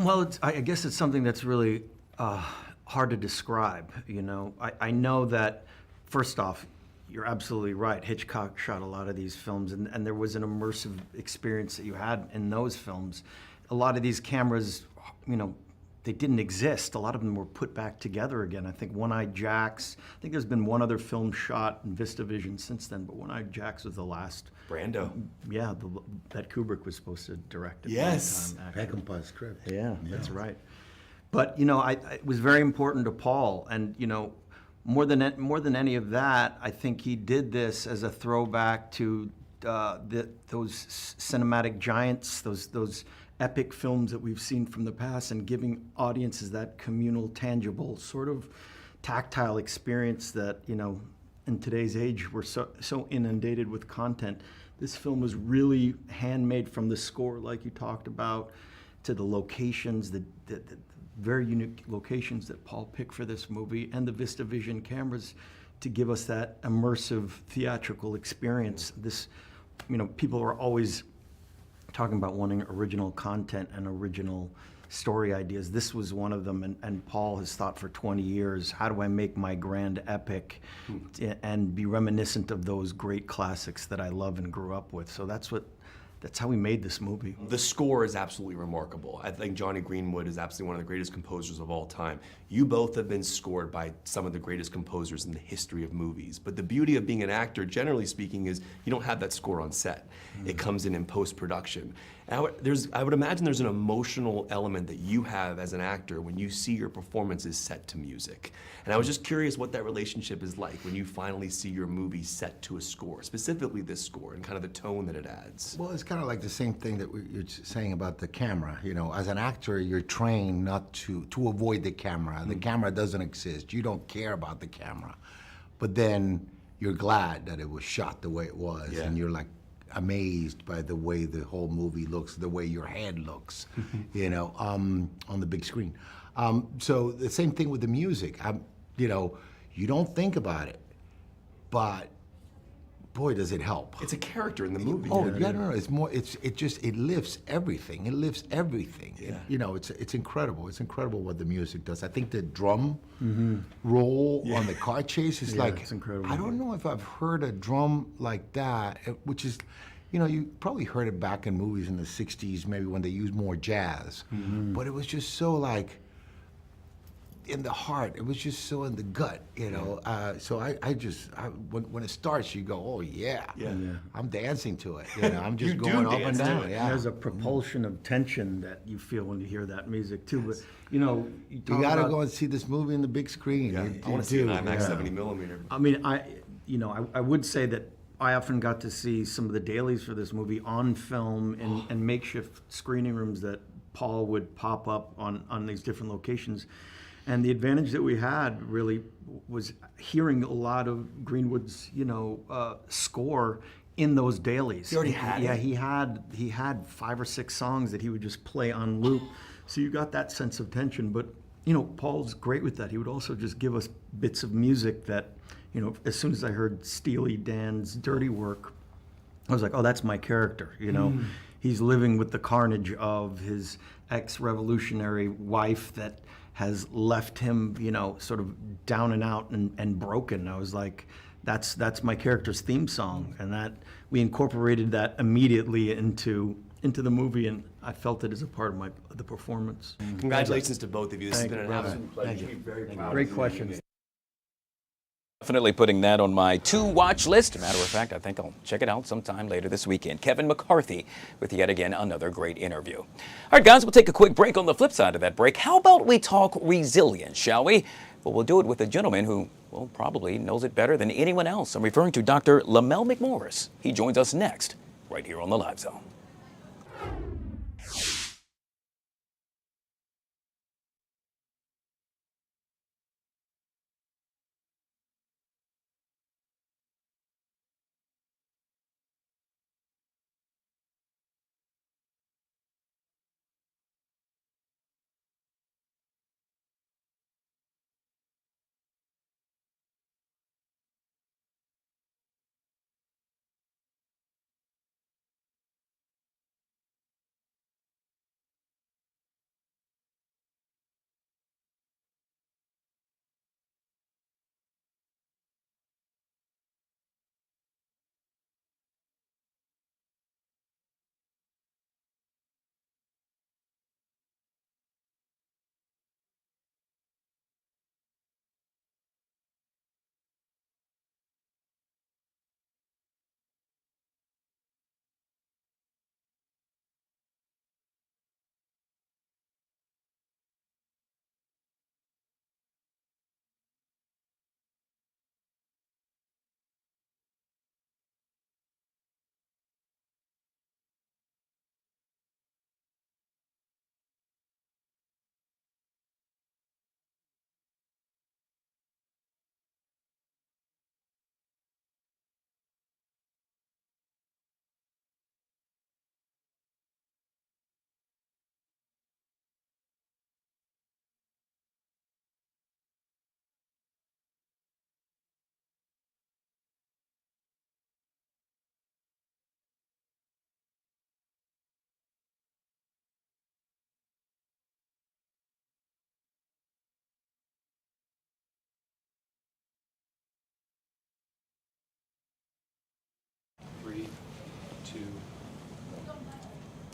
Speaker 8: Well, I guess it's something that's really hard to describe. You know, I know that, first off, you're absolutely right. Hitchcock shot a lot of these films, and there was an immersive experience that you had in those films. A lot of these cameras, you know, they didn't exist. A lot of them were put back together again. I think One-Eyed Jacks, I think there's been one other film shot in VistaVision since then, but One-Eyed Jacks was the last.
Speaker 7: Brando.
Speaker 8: Yeah, that Kubrick was supposed to direct it.
Speaker 7: Yes.
Speaker 9: Peckinpah's script.
Speaker 8: Yeah, that's right. But, you know, it was very important to Paul, and, you know, more than any of that, I think he did this as a throwback to those cinematic giants, those epic films that we've seen from the past, and giving audiences that communal, tangible, sort of tactile experience that, you know, in today's age we're so inundated with content. This film was really handmade, from the score, like you talked about, to the locations, the very unique locations that Paul picked for this movie, and the VistaVision cameras to give us that immersive theatrical experience. This, you know, people are always talking about wanting original content and original story ideas. This was one of them, and Paul has thought for 20 years, how do I make my grand epic and be reminiscent of those great classics that I love and grew up with? So that's how we made this movie.
Speaker 7: The score is absolutely remarkable. I think Johnny Greenwood is absolutely one of the greatest composers of all time. You both have been scored by some of the greatest composers in the history of movies. But the beauty of being an actor, generally speaking, is you don't have that score on set. It comes in post-production. I would imagine there's an emotional element that you have as an actor when you see your performances set to music. And I was just curious what that relationship is like when you finally see your movie set to a score, specifically this score, and kind of the tone that it adds.
Speaker 9: Well, it's kind of like the same thing that you're saying about the camera. You know, as an actor, you're trained not to avoid the camera. The camera doesn't exist. You don't care about the camera. But then you're glad that it was shot the way it was, and you're like amazed by the way the whole movie looks, the way your head looks, you know, on the big screen. So the same thing with the music. You know, you don't think about it, but boy, does it help.
Speaker 7: It's a character in the movie.
Speaker 9: Oh, yeah, no, it's more, it lifts everything. It lifts everything.
Speaker 7: Yeah.
Speaker 9: You know, it's incredible. It's incredible what the music does. I think the drum roll on the car chase is like,
Speaker 8: it's incredible.
Speaker 9: I don't know if I've heard a drum like that, which is, you know, you probably heard it back in movies in the 60s, maybe when they used more jazz. But it was just so like, in the heart, it was just so in the gut, you know. So when it starts, you go, oh yeah, I'm dancing to it. You know, I'm just going up and down. Yeah.
Speaker 8: There's a propulsion of tension that you feel when you hear that music too. But you know,
Speaker 9: You gotta go and see this movie in the big screen.
Speaker 7: Yeah, I want to see an IMAX 70mm.
Speaker 8: I mean, I would say that I often got to see some of the dailies for this movie on film in makeshift screening rooms that Paul would pop up on these different locations. And the advantage that we had really was hearing a lot of Greenwood's, you know, score in those dailies.
Speaker 7: He already had it?
Speaker 8: Yeah, he had 5 or 6 songs that he would just play on loop. So you got that sense of tension. But, you know, Paul's great with that. He would also just give us bits of music that, you know, as soon as I heard Steely Dan's Dirty Work, I was like, oh, that's my character, you know. He's living with the carnage of his ex-revolutionary wife that has left him, you know, sort of down and out and broken. I was like, that's my character's theme song, and that we incorporated that immediately into into the movie, and I felt it as a part of the performance.
Speaker 7: Congratulations to both of you. This has
Speaker 8: Thank
Speaker 7: been
Speaker 8: you,
Speaker 7: an
Speaker 8: brother.
Speaker 7: absolute pleasure.
Speaker 8: Thank
Speaker 7: You
Speaker 8: you.
Speaker 7: should be very proud.
Speaker 8: Great question.
Speaker 1: Definitely putting that on my to-watch list. Matter of fact, I think I'll check it out sometime later this weekend. Kevin McCarthy with yet again another great interview. All right, guys, we'll take a quick break. On the flip side of that break, how about we talk resilience, shall we? Well, we'll do it with a gentleman who, well, probably knows it better than anyone else. I'm referring to Dr. Lamel McMorris. He joins us next, right here on the Live Zone.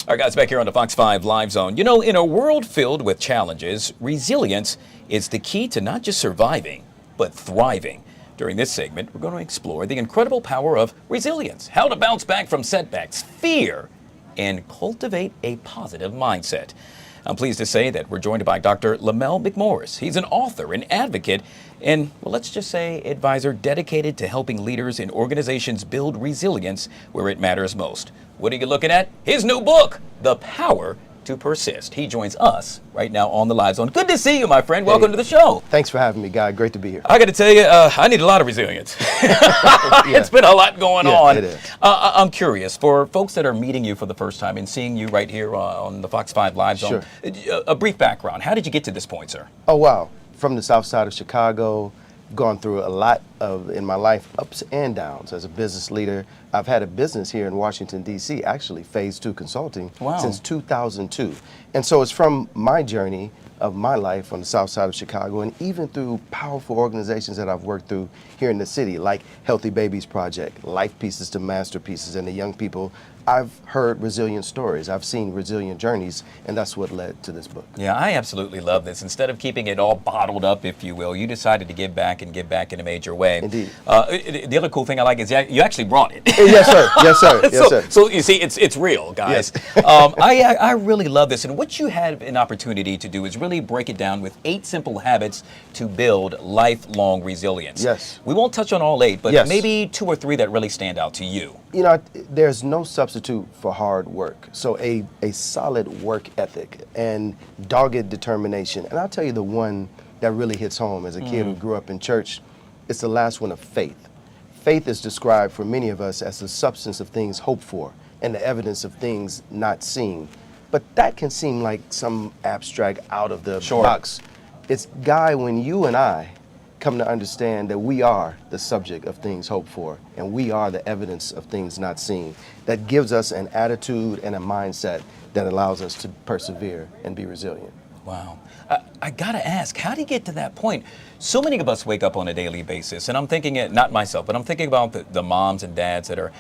Speaker 1: All right, guys, back here on the Fox 5 Live Zone. You know, in a world filled with challenges, resilience is the key to not just surviving, but thriving. During this segment, we're going to explore the incredible power of resilience, how to bounce back from setbacks, fear, and cultivate a positive mindset. I'm pleased to say that we're joined by Dr. Lamel McMorris. He's an author, an advocate, and, well, let's just say advisor dedicated to helping leaders and organizations build resilience where it matters most. What are you looking at? His new book, The Power to Persist. He joins us right now on the Live Zone. Good to see you, my friend. Welcome to the show.
Speaker 10: Thanks for having me, Guy. Great to be here.
Speaker 1: I got to tell you, I need a lot of resilience. It's been a lot going on.
Speaker 10: It is.
Speaker 1: I'm curious, for folks that are meeting you for the first time and seeing you right here on the Fox 5 Live Zone, a brief background. How did you get to this point, sir?
Speaker 10: Oh, wow. From the south side of Chicago, gone through a lot of, in my life, ups and downs as a business leader. I've had a business here in Washington, D.C., actually Phase 2 Consulting, since 2002. And so it's from my journey of my life on the south side of Chicago, and even through powerful organizations that I've worked through here in the city, like Healthy Babies Project, Life Pieces to Masterpieces, and the young people. I've heard resilient stories. I've seen resilient journeys, and that's what led to this book.
Speaker 1: Yeah, I absolutely love this. Instead of keeping it all bottled up, if you will, you decided to give back and give back in a major way.
Speaker 10: Indeed.
Speaker 1: The other cool thing I like is you actually brought it.
Speaker 10: Yes, sir. Yes, sir. Yes, sir.
Speaker 1: So you see, it's real, guys.
Speaker 10: Yes.
Speaker 1: I really love this. And what you had an opportunity to do is really break it down with 8 simple habits to build lifelong resilience.
Speaker 10: Yes.
Speaker 1: We won't touch on all 8, but
Speaker 10: Yes.
Speaker 1: maybe 2 or 3 that really stand out to you.
Speaker 10: You know, there's no substitute for hard work. So a solid work ethic and dogged determination. And I'll tell you the one that really hits home as a kid who grew up in church, it's the last one of faith. Faith is described for many of us as the substance of things hoped for and the evidence of things not seen. But that can seem like some abstract out of the box. It's, Guy, when you and I come to understand that we are the subject of things hoped for and we are the evidence of things not seen, that gives us an attitude and a mindset that allows us to persevere and be resilient.
Speaker 1: Wow. I gotta ask, how do you get to that point? So many of us wake up on a daily basis, and I'm thinking, not myself, but I'm thinking about the moms and dads that are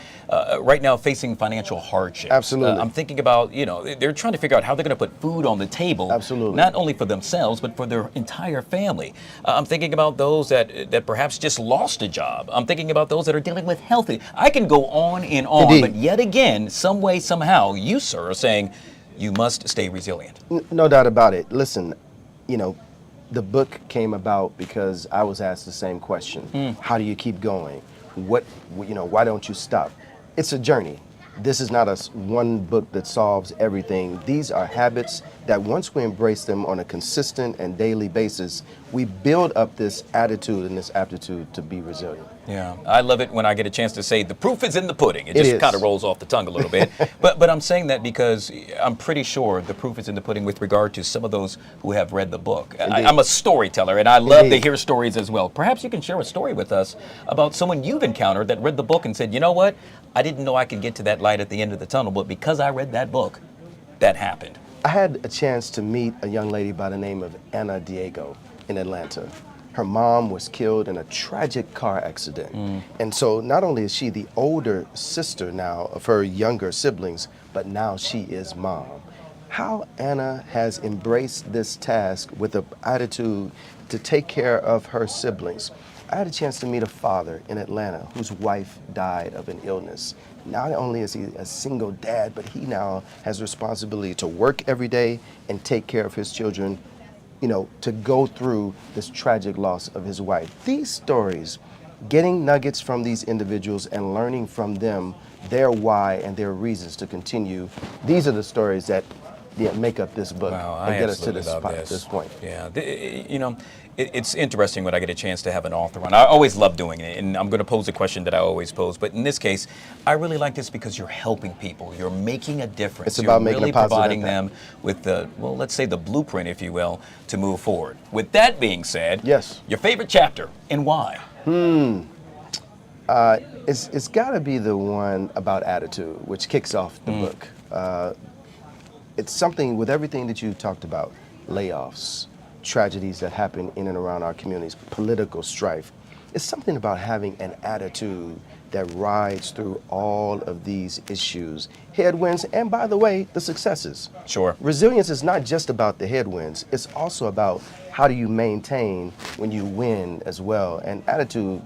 Speaker 1: right now facing financial hardship.
Speaker 10: Absolutely.
Speaker 1: I'm thinking about, they're trying to figure out how they're going to put food on the table.
Speaker 10: Absolutely.
Speaker 1: Not only for themselves, but for their entire family. I'm thinking about those that perhaps just lost a job. I'm thinking about those that are dealing with health. I can go on and on,
Speaker 10: Indeed.
Speaker 1: but yet again, some way, somehow, you, sir, are saying you must stay resilient.
Speaker 10: No doubt about it. Listen, the book came about because I was asked the same question. How do you keep going? Why don't you stop? It's a journey. This is not one book that solves everything. These are habits that once we embrace them on a consistent and daily basis, we build up this attitude and this aptitude to be resilient.
Speaker 1: Yeah, I love it when I get a chance to say the proof is in the pudding. It just
Speaker 10: is.
Speaker 1: kind of rolls off the tongue a little bit. But I'm saying that because I'm pretty sure the proof is in the pudding with regard to some of those who have read the book. I'm a storyteller, and I love to hear stories as well. Perhaps you can share a story with us about someone you've encountered that read the book and said, you know what, I didn't know I could get to that light at the end of the tunnel, but because I read that book, that happened.
Speaker 10: I had a chance to meet a young lady by the name of Anna Diego in Atlanta. Her mom was killed in a tragic car accident. And so not only is she the older sister now of her younger siblings, but now she is mom. How Anna has embraced this task with an attitude to take care of her siblings. I had a chance to meet a father in Atlanta whose wife died of an illness. Not only is he a single dad, but he now has responsibility to work every day and take care of his children, to go through this tragic loss of his wife. These stories, getting nuggets from these individuals and learning from them their why and their reasons to continue, these are the stories that make up this book and get us to this point.
Speaker 1: Yeah, it's interesting when I get a chance to have an author on. I always love doing it, and I'm going to pose a question that I always pose. But in this case, I really like this because you're helping people. You're making a difference.
Speaker 10: It's about making
Speaker 1: really
Speaker 10: a positive
Speaker 1: providing
Speaker 10: impact.
Speaker 1: them with let's say the blueprint, if you will, to move forward. With that being said,
Speaker 10: yes,
Speaker 1: your favorite chapter and why?
Speaker 10: It's got to be the one about attitude, which kicks off the book. It's something with everything that you talked about, layoffs, tragedies that happen in and around our communities, political strife. It's something about having an attitude that rides through all of these issues, headwinds, and by the way, the successes.
Speaker 1: Sure.
Speaker 10: Resilience is not just about the headwinds, it's also about how do you maintain when you win as well. And attitude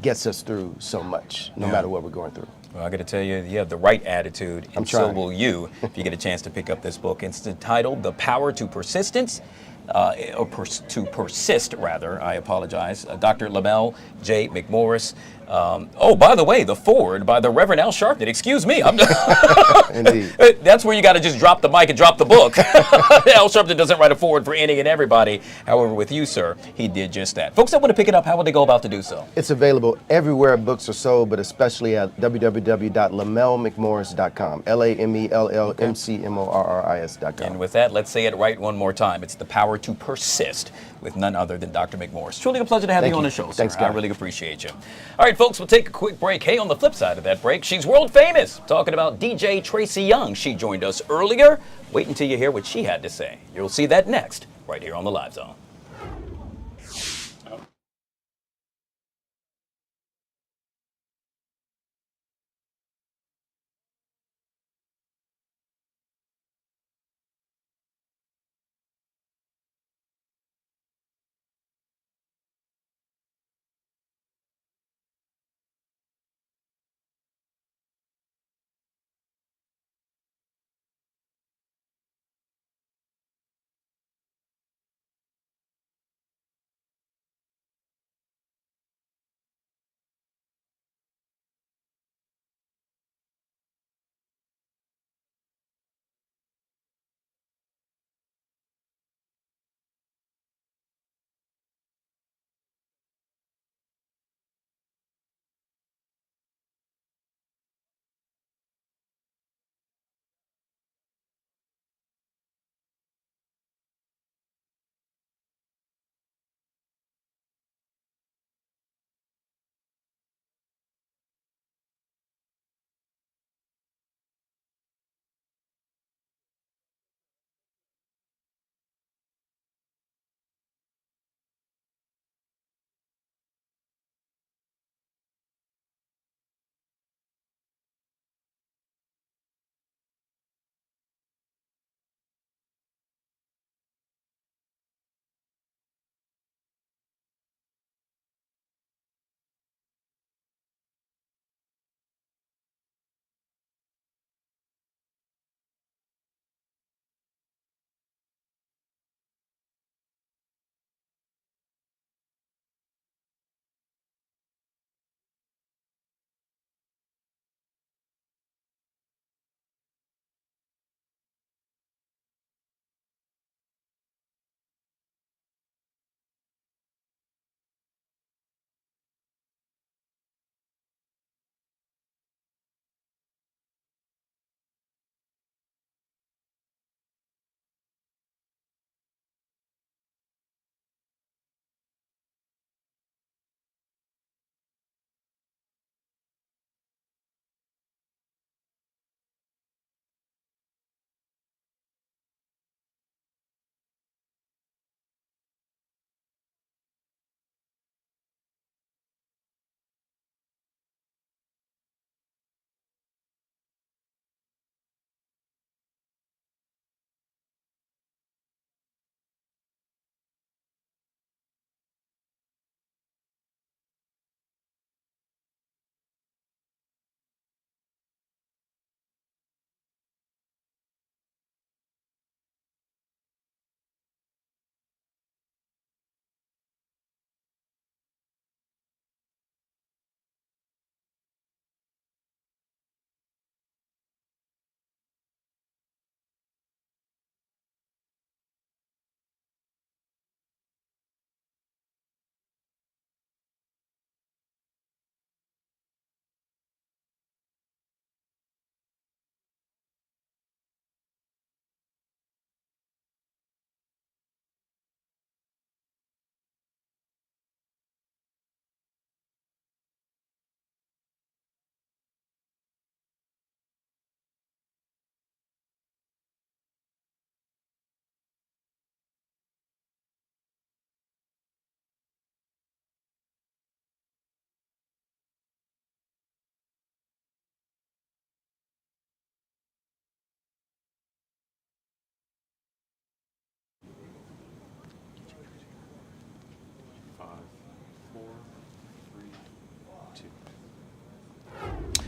Speaker 10: gets us through so much, no matter what we're going through.
Speaker 1: Well, I got to tell you, you have the right attitude, and so will you if you get a chance to pick up this book. It's entitled The Power to Persistence. To persist, rather, I apologize. Dr. Lamel J. McMorris. By the way, the foreword by the Reverend Al Sharpton. Excuse me.
Speaker 10: Indeed.
Speaker 1: That's where you got to just drop the mic and drop the book. Al Sharpton doesn't write a foreword for any and everybody. However, with you, sir, he did just that. Folks that want to pick it up, how would they go about to do so?
Speaker 10: It's available everywhere books are sold, but especially at www.lamelmcmorris.com. LAMELLMCMORRIS.com.
Speaker 1: And with that, let's say it right one more time. It's The Power to Persist with none other than Dr. McMorris. Truly a pleasure to have you on the show, sir.
Speaker 10: Thanks, Scott.
Speaker 1: I really appreciate you. All right, folks, we'll take a quick break. Hey, on the flip side of that break, she's world famous. Talking about DJ Tracy Young. She joined us earlier. Wait until you hear what she had to say. You'll see that next, right here on the Live Zone.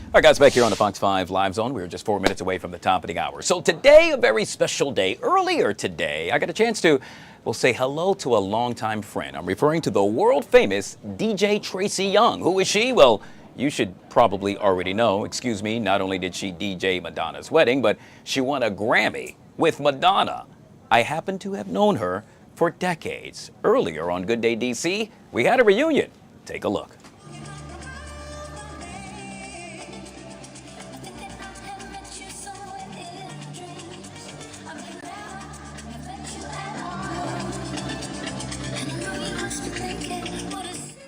Speaker 1: All right, guys, back here on the Fox 5 Live Zone. We were just 4 minutes away from the top of the hour. So today, a very special day. Earlier today, I got a chance to, well, say hello to a longtime friend. I'm referring to the world-famous DJ Tracy Young. Who is she? Well, you should probably already know. Excuse me, not only did she DJ Madonna's wedding, but she won a Grammy with Madonna. I happen to have known her for decades. Earlier on Good Day DC, we had a reunion. Take a look.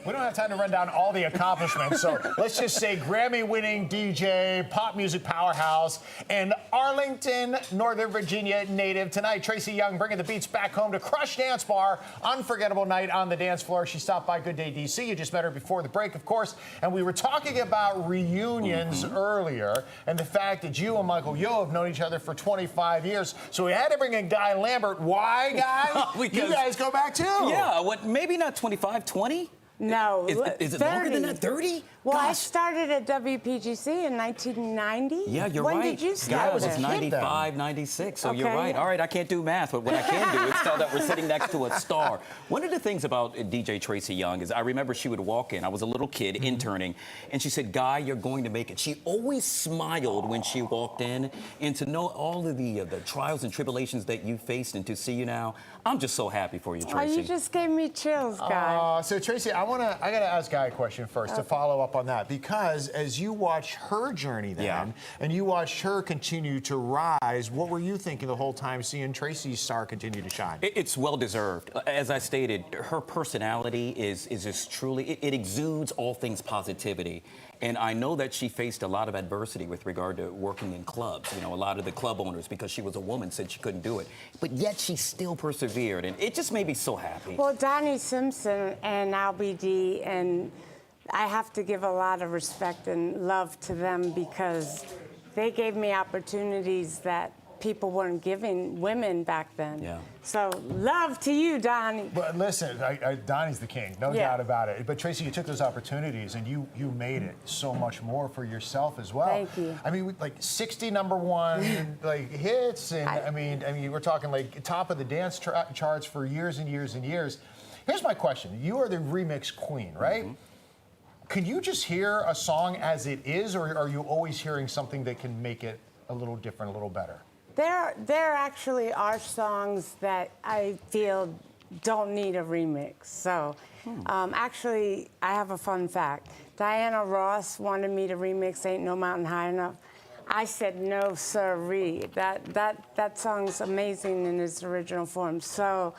Speaker 11: We don't have time to run down all the accomplishments, so let's just say Grammy-winning DJ, pop music powerhouse, and Arlington, Northern Virginia native. Tonight, Tracy Young bringing the beats back home to Crush Dance Bar. Unforgettable night on the dance floor. She stopped by Good Day DC. You just met her before the break, of course, and we were talking about reunions earlier and the fact that you and Michael Yo have known each other for 25 years. So we had to bring in Guy Lambert. Why, Guy? You guys go back too.
Speaker 1: Yeah, what? Maybe not 25, 20?
Speaker 12: No.
Speaker 1: Is it longer than that? 30?
Speaker 12: Well, I started at WPGC in 1990.
Speaker 1: Yeah, you're
Speaker 12: when
Speaker 1: right.
Speaker 12: When did you start?
Speaker 1: Yeah, it was 95, 96, so you're right.
Speaker 12: Yeah.
Speaker 1: All right, I can't do math, but what I can do is tell that we're sitting next to a star. One of the things about DJ Tracy Young is I remember she would walk in. I was a little kid interning, and she said, Guy, you're going to make it. She always smiled when she walked in, and to know all of the trials and tribulations that you faced and to see you now, I'm just so happy for you, Tracy.
Speaker 12: Oh, you just gave me chills, Guy.
Speaker 11: So Tracy, I gotta ask Guy a question first to follow up on that, because as you watch her journey then, and you watched her continue to rise, what were you thinking the whole time seeing Tracy's star continue to shine?
Speaker 1: It's well deserved. As I stated, her personality is just truly, it exudes all things positivity. And I know that she faced a lot of adversity with regard to working in clubs. You know, a lot of the club owners, because she was a woman, said she couldn't do it. But yet she still persevered, and it just made me so happy.
Speaker 12: Well, Donnie Simpson and Albie D, and I have to give a lot of respect and love to them because they gave me opportunities that people weren't giving women back then.
Speaker 1: Yeah.
Speaker 12: So love to you, Donnie.
Speaker 11: But listen, Donnie's the king, no doubt about it. But Tracy, you took those opportunities and you made it so much more for yourself as well.
Speaker 12: Thank you.
Speaker 11: I mean, like 60 #1 like hits, and I mean, we're talking like top of the dance charts for years and years and years. Here's my question: you are the remix queen, right? Can you just hear a song as it is, or are you always hearing something that can make it a little different, a little better?
Speaker 12: There actually are songs that I feel don't need a remix. So actually, I have a fun fact. Diana Ross wanted me to remix Ain't No Mountain High Enough. I said, no, sirree. That song's amazing in its original form. So,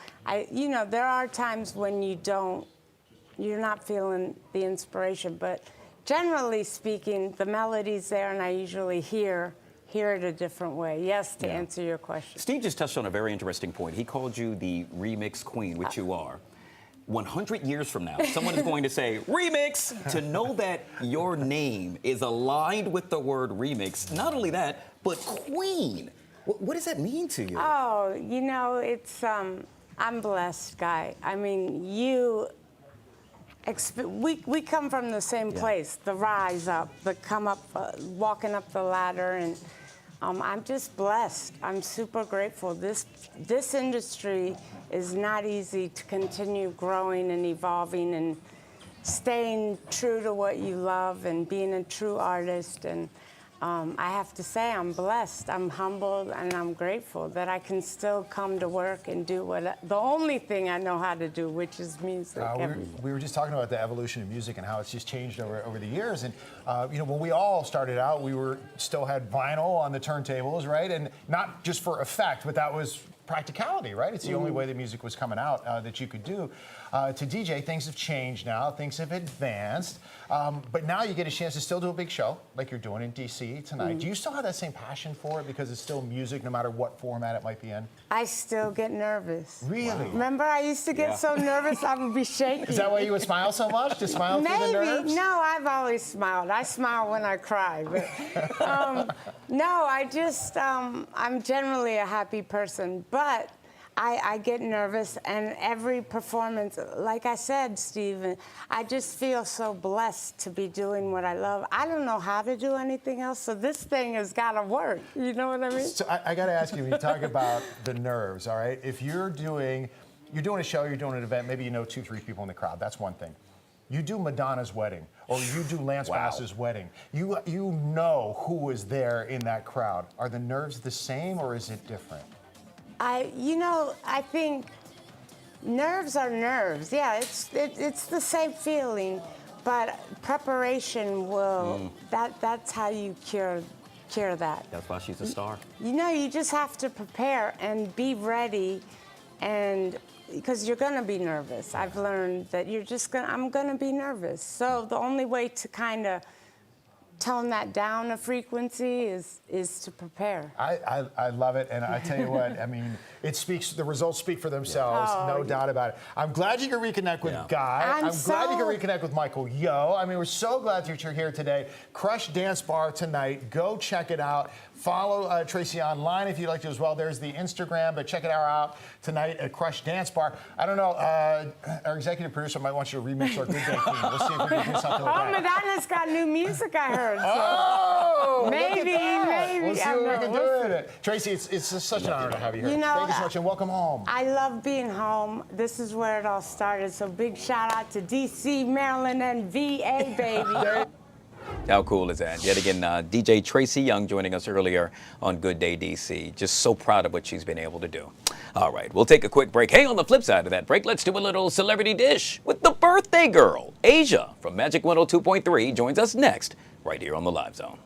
Speaker 12: you know, there are times when you're not feeling the inspiration, but generally speaking, the melody's there, and I usually hear it a different way. Yes, to answer your question.
Speaker 1: Steve just touched on a very interesting point. He called you the remix queen, which you are. 100 years from now, someone is going to say, remix! To know that your name is aligned with the word remix, not only that, but queen. What does that mean to you?
Speaker 12: Oh, you know, it's, I'm blessed, Guy. I mean, we come from the same place, the rise up, the come up, walking up the ladder, and I'm just blessed. I'm super grateful. This industry is not easy to continue growing and evolving and staying true to what you love and being a true artist. And I have to say I'm blessed. I'm humbled and I'm grateful that I can still come to work and do the only thing I know how to do, which is music.
Speaker 11: We were just talking about the evolution of music and how it's just changed over the years. And you know, when we all started out, we still had vinyl on the turntables, right? And not just for effect, but that was practicality, right? It's the only way that music was coming out that you could do. To DJ, things have changed now. Things have advanced. But now you get a chance to still do a big show like you're doing in DC tonight. Do you still have that same passion for it because it's still music no matter what format it might be in?
Speaker 12: I still get nervous.
Speaker 11: Really?
Speaker 12: Remember I used to get so nervous I would be shaking.
Speaker 11: Is that why you would smile so much? To smile through the nerves?
Speaker 12: Maybe. No, I've always smiled. I smile when I cry. But no, I just, I'm generally a happy person. But I get nervous, and every performance, like I said, Stephen, I just feel so blessed to be doing what I love. I don't know how to do anything else, so this thing has got to work. You know what I mean?
Speaker 11: So I got to ask you, when you talk about the nerves, all right? If you're doing a show, you're doing an event, maybe you know 2-3 people in the crowd, that's one thing. You do Madonna's wedding, or you do Lance Bass's wedding. You know who is there in that crowd. Are the nerves the same, or is it different?
Speaker 12: I think nerves are nerves. Yeah, it's the same feeling, but preparation will. That's how you cure that.
Speaker 1: That's why she's a star.
Speaker 12: You just have to prepare and be ready, and because you're gonna be nervous. I've learned that I'm gonna be nervous. So the only way to kind of tone that down a frequency is to prepare.
Speaker 11: I love it, and I tell you what, I mean, the results speak for themselves, no doubt about it. I'm glad you can reconnect with Guy. I'm glad you can reconnect with Michael Yo. I mean, we're so glad that you're here today. Crush Dance Bar tonight. Go check it out. Follow Tracy online if you'd like to as well. There's the Instagram, but check it out tonight at Crush Dance Bar. I don't know, our executive producer might want you to remix our Good Day theme. We'll see if we can do something with that.
Speaker 12: Madonna's got new music, I heard. So
Speaker 11: Oh,
Speaker 12: maybe.
Speaker 11: We'll see what we can do with it. Tracy, it's just such an honor to have you here. Thank you so much, and welcome home.
Speaker 12: I love being home. This is where it all started. So big shout out to DC, Maryland, and VA, baby.
Speaker 1: How cool is that? Yet again, DJ Tracy Young joining us earlier on Good Day DC. Just so proud of what she's been able to do. All right, we'll take a quick break. Hey, on the flip side of that break, let's do a little celebrity dish with the birthday girl. Asia from Magic 102.3 joins us next, right here on the Live Zone.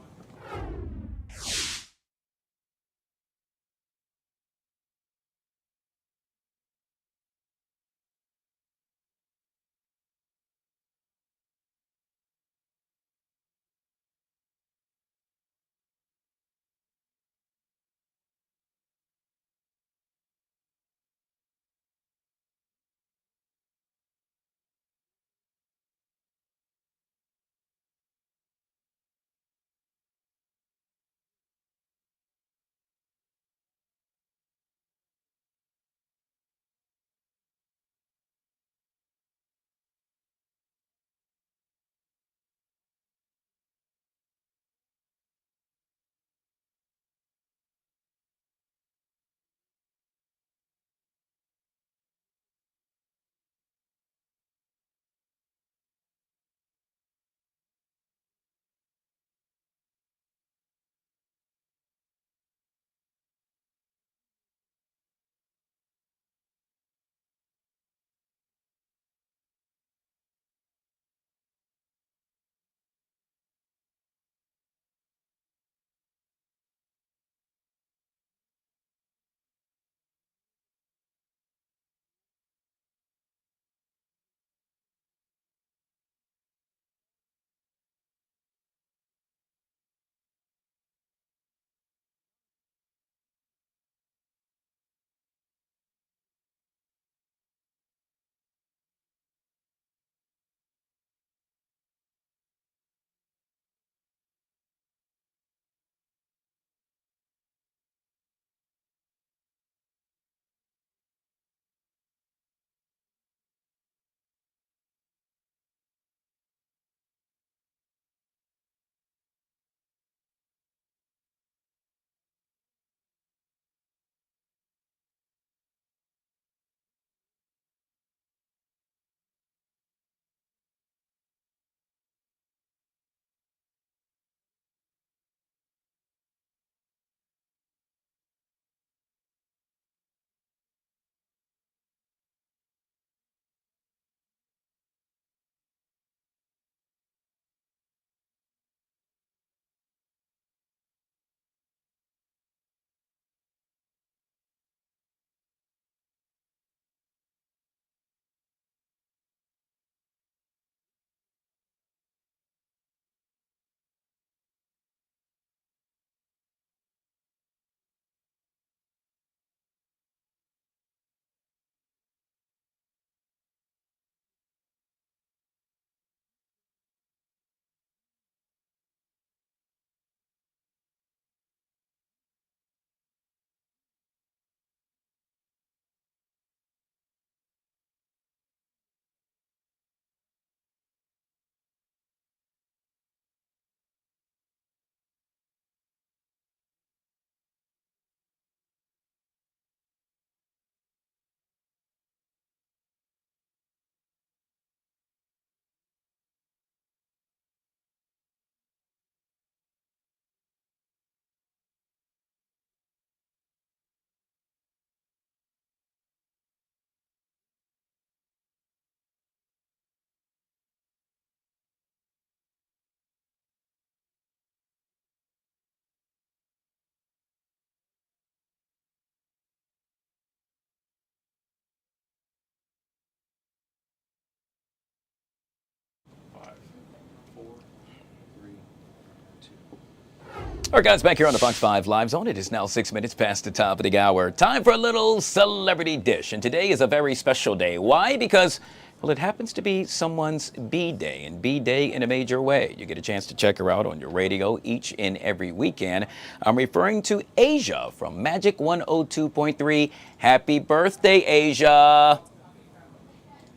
Speaker 1: All right, guys, back here on the Fox 5 Live Zone. It is now 6 minutes past the top of the hour. Time for a little celebrity dish. And today is a very special day. Why? Because, well, it happens to be someone's B-Day, and B-Day in a major way. You get a chance to check her out on your radio each and every weekend. I'm referring to Asia from Magic 102.3. Happy birthday, Asia.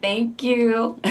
Speaker 13: Thank you.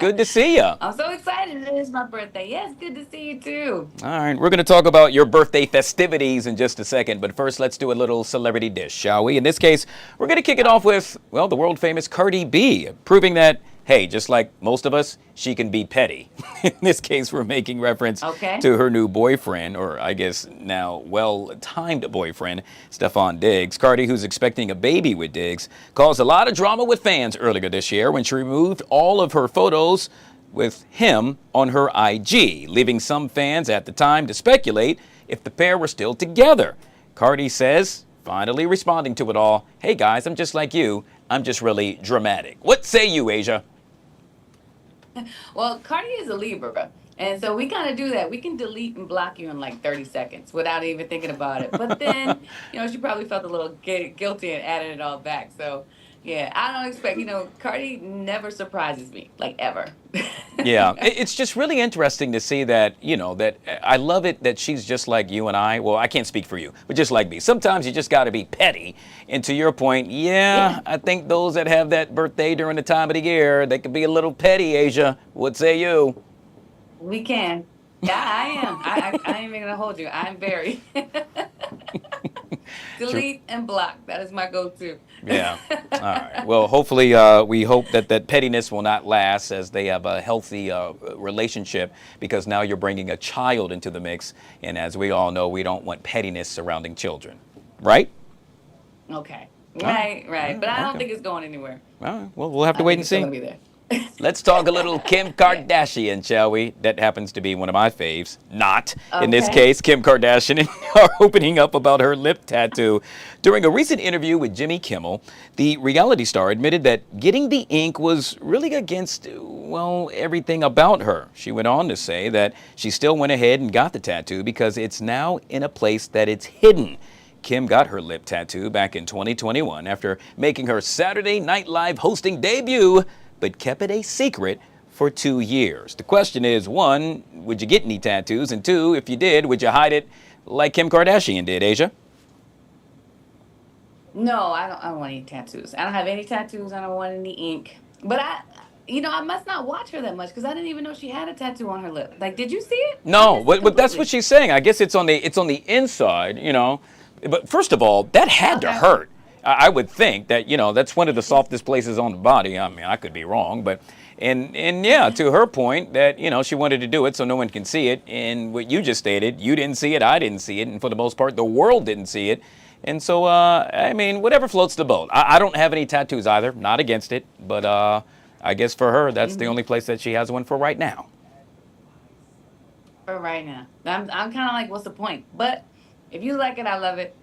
Speaker 1: Good to see you.
Speaker 13: I'm so excited. It is my birthday. Yes, good to see you too.
Speaker 1: All right, we're going to talk about your birthday festivities in just a second, but first let's do a little celebrity dish, shall we? In this case, we're going to kick it off with, well, the world famous Cardi B, proving that, hey, just like most of us, she can be petty. In this case, we're making reference to her new boyfriend, or I guess now well-timed boyfriend, Stefan Diggs. Cardi, who's expecting a baby with Diggs, caused a lot of drama with fans earlier this year when she removed all of her photos with him on her IG, leaving some fans at the time to speculate if the pair were still together. Cardi says, finally responding to it all, hey guys, I'm just like you. I'm just really dramatic. What say you, Asia?
Speaker 13: Well, Cardi is a Libra, and so we kind of do that. We can delete and block you in like 30 seconds without even thinking about it. But then, she probably felt a little guilty and added it all back. So, yeah, I don't expect, Cardi never surprises me, like ever.
Speaker 1: Yeah, it's just really interesting to see that, that I love it that she's just like you and I. Well, I can't speak for you, but just like me. Sometimes you just got to be petty. And to your point, yeah, I think those that have that birthday during the time of the year, they could be a little petty, Asia. What say you?
Speaker 13: We can. Yeah, I am. I ain't even going to hold you. I'm very. Delete and block. That is my go-to.
Speaker 1: Yeah. All right. Well, hopefully we hope that pettiness will not last as they have a healthy relationship, because now you're bringing a child into the mix. And as we all know, we don't want pettiness surrounding children. Right?
Speaker 13: Okay. Right. But I don't think it's going anywhere.
Speaker 1: All right. Well, we'll have to wait and see.
Speaker 13: It's gonna be there.
Speaker 1: Let's talk a little Kim Kardashian, shall we? That happens to be one of my faves. Not. In this case, Kim Kardashian are opening up about her lip tattoo. During a recent interview with Jimmy Kimmel, the reality star admitted that getting the ink was really against, well, everything about her. She went on to say that she still went ahead and got the tattoo because it's now in a place that it's hidden. Kim got her lip tattoo back in 2021 after making her Saturday Night Live hosting debut, but kept it a secret for 2 years. The question is, 1, would you get any tattoos? And 2, if you did, would you hide it like Kim Kardashian did, Asia?
Speaker 13: No, I don't want any tattoos. I don't have any tattoos. I don't want any ink. But I must not watch her that much because I didn't even know she had a tattoo on her lip. Like, did you see it?
Speaker 1: No, but that's what she's saying. I guess it's on the inside, But first of all, that had to hurt. I would think that, that's one of the softest places on the body. I mean, I could be wrong, but, and yeah, to her point that, she wanted to do it so no one can see it. And what you just stated, you didn't see it, I didn't see it, and for the most part, the world didn't see it. And so, I mean, whatever floats the boat. I don't have any tattoos either, not against it, but I guess for her, that's the only place that she has one for right now.
Speaker 13: For right now. I'm kind of like, what's the point? But if you like it, I love it.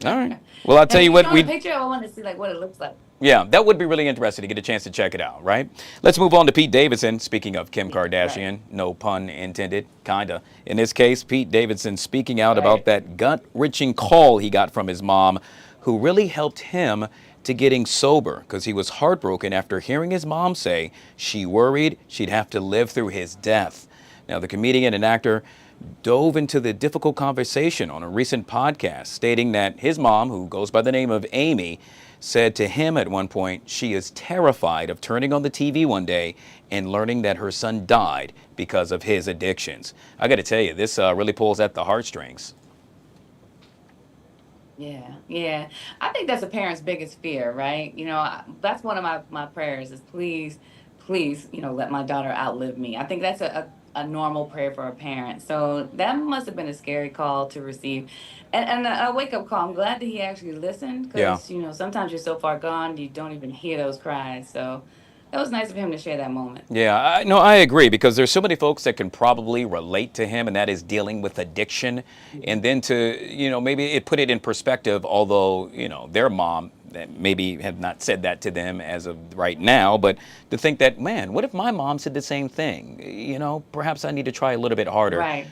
Speaker 1: All right. Well, I'll tell you what.
Speaker 13: We picture. I want to see what it looks like.
Speaker 1: Yeah, that would be really interesting to get a chance to check it out, right? Let's move on to Pete Davidson. Speaking of Kim Kardashian, no pun intended, kinda. In this case, Pete Davidson speaking out about that gut-wrenching call he got from his mom, who really helped him to getting sober because he was heartbroken after hearing his mom say she worried she'd have to live through his death. Now, the comedian and actor dove into the difficult conversation on a recent podcast, stating that his mom, who goes by the name of Amy, said to him at one point she is terrified of turning on the TV one day and learning that her son died because of his addictions. I got to tell you, this really pulls at the heartstrings.
Speaker 13: Yeah. I think that's a parent's biggest fear, right? That's one of my prayers is please, let my daughter outlive me. I think that's a normal prayer for a parent. So that must have been a scary call to receive. And a wake-up call. I'm glad that he actually listened because, sometimes you're so far gone, you don't even hear those cries. So it was nice of him to share that moment.
Speaker 1: Yeah, I agree because there's so many folks that can probably relate to him, and that is dealing with addiction. And then to, maybe it put it in perspective, although, their mom that maybe have not said that to them as of right now, but to think that, man, what if my mom said the same thing? You know, perhaps I need to try a little bit harder.
Speaker 13: Right.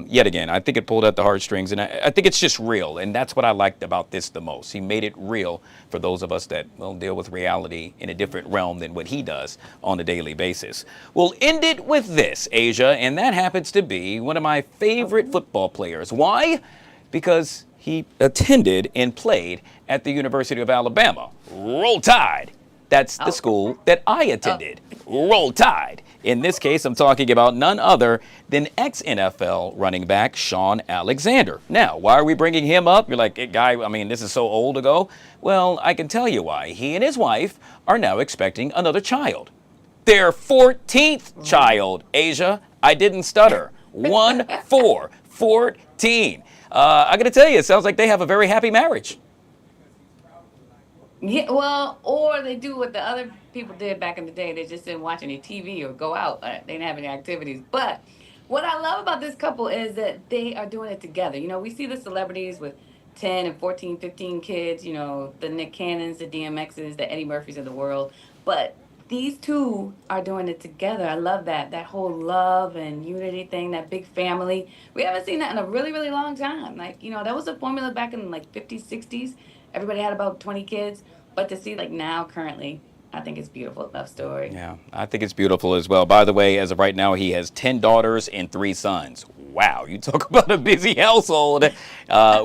Speaker 1: Yet again, I think it pulled at the heartstrings, and I think it's just real, and that's what I liked about this the most. He made it real for those of us that, well, deal with reality in a different realm than what he does on a daily basis. We'll end it with this, Asia, and that happens to be one of my favorite football players. Why? Because he attended and played at the University of Alabama. Roll Tide. That's the school that I attended. Roll Tide. In this case, I'm talking about none other than ex-NFL running back Shaun Alexander. Now, why are we bringing him up? You're like, hey, guy, I mean, this is so old ago. Well, I can tell you why. He and his wife are now expecting another child. Their 14th child, Asia. I didn't stutter. 1-4, 14. I got to tell you, it sounds like they have a very happy marriage.
Speaker 13: Yeah, well, or they do what the other people did back in the day. They just didn't watch any TV or go out. They didn't have any activities. But what I love about this couple is that they are doing it together. You know, we see the celebrities with 10 and 14, 15 kids, you know, the Nick Cannons, the DMXs, the Eddie Murphys of the world. But these two are doing it together. I love that whole love and unity thing, that big family. We haven't seen that in a really, really long time. Like, you know, that was a formula back in like 50s, 60s. Everybody had about 20 kids. But to see like now, currently, I think it's beautiful love story.
Speaker 1: Yeah, I think it's beautiful as well. By the way, as of right now, he has 10 daughters and 3 sons. Wow, you talk about a busy household.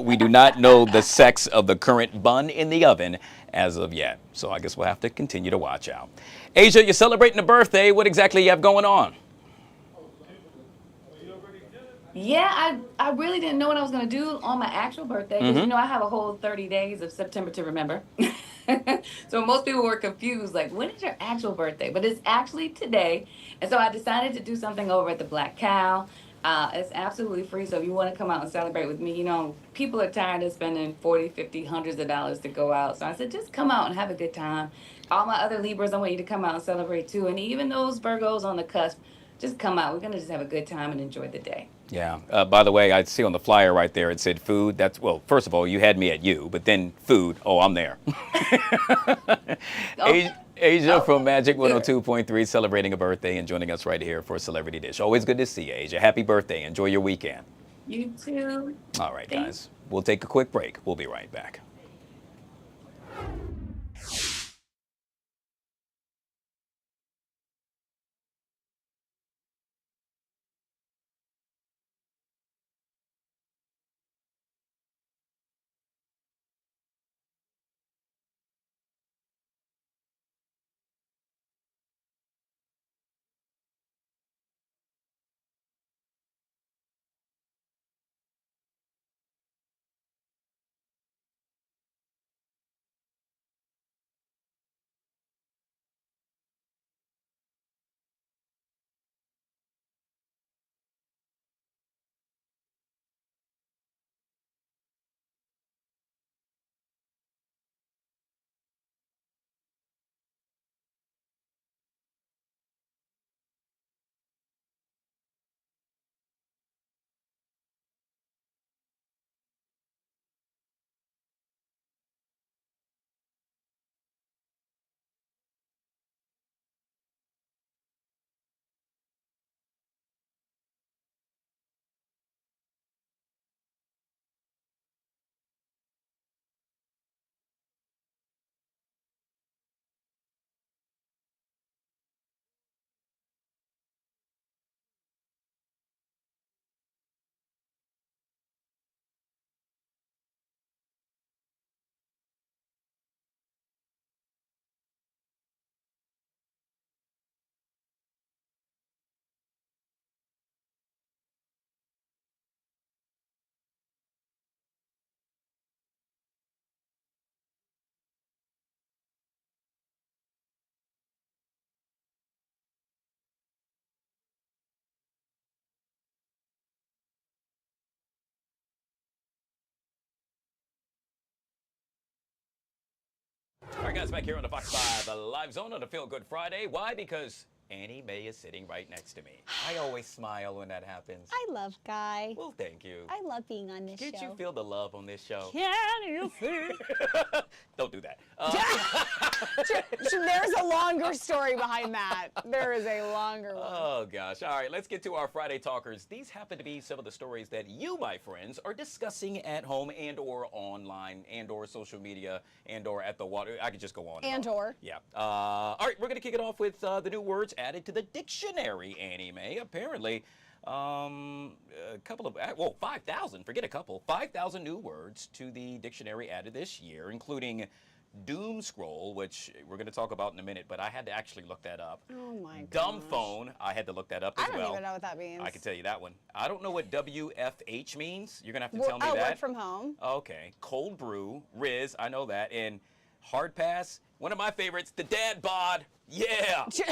Speaker 1: We do not know the sex of the current bun in the oven as of yet. So I guess we'll have to continue to watch out. Asia, you're celebrating a birthday. What exactly you have going on?
Speaker 13: Yeah, I really didn't know what I was going to do on my actual birthday. Because, you know, I have a whole 30 days of September to remember. So most people were confused, like, when is your actual birthday? But it's actually today. And so I decided to do something over at the Black Cow. It's absolutely free, so if you want to come out and celebrate with me, you know, people are tired of spending 40, 50, hundreds of dollars to go out. So I said, just come out and have a good time. All my other Libras, I want you to come out and celebrate too. And even those Virgos on the cusp, just come out. We're going to just have a good time and enjoy the day.
Speaker 1: Yeah. By the way, I see on the flyer right there, it said food. That's, well, first of all, you had me at you, but then food. Oh, I'm there. Asia from Magic 102.3 celebrating a birthday and joining us right here for Celebrity Dish. Always good to see you, Asia. Happy birthday. Enjoy your weekend.
Speaker 13: You too.
Speaker 1: All right, guys. We'll take a quick break. We'll be right back. All right, guys, back here on the Fox 5 Live Zone on a Feel Good Friday. Why? Because Annie Mae is sitting right next to me. I always smile when that happens.
Speaker 14: I love Guy.
Speaker 1: Well, thank you.
Speaker 14: I love being on this show.
Speaker 1: Can't you feel the love on this show?
Speaker 14: Can you feel?
Speaker 1: Don't do that.
Speaker 14: There's a longer story behind that. There is a longer one.
Speaker 1: Oh, gosh. All right, let's get to our Friday Talkers. These happen to be some of the stories that you, my friends, are discussing at home and or online and or social media and or at the water. I could just go on.
Speaker 14: And or.
Speaker 1: Yeah. All right, we're going to kick it off with the new words added to the dictionary, Annie Mae. Apparently, a couple of, well, 5,000, forget a couple, 5,000 new words to the dictionary added this year, including doom scroll, which we're going to talk about in a minute, but I had to actually look that up.
Speaker 14: Oh my god.
Speaker 1: Dumb phone, I had to look that up as well.
Speaker 14: I don't even know what that means.
Speaker 1: I can tell you that one. I don't know what WFH means. You're going to have to tell me
Speaker 14: that.
Speaker 1: that.
Speaker 14: Work from home.
Speaker 1: Okay. Cold brew, Riz, I know that. And hard pass, one of my favorites, the dad bod. Yeah.
Speaker 14: Do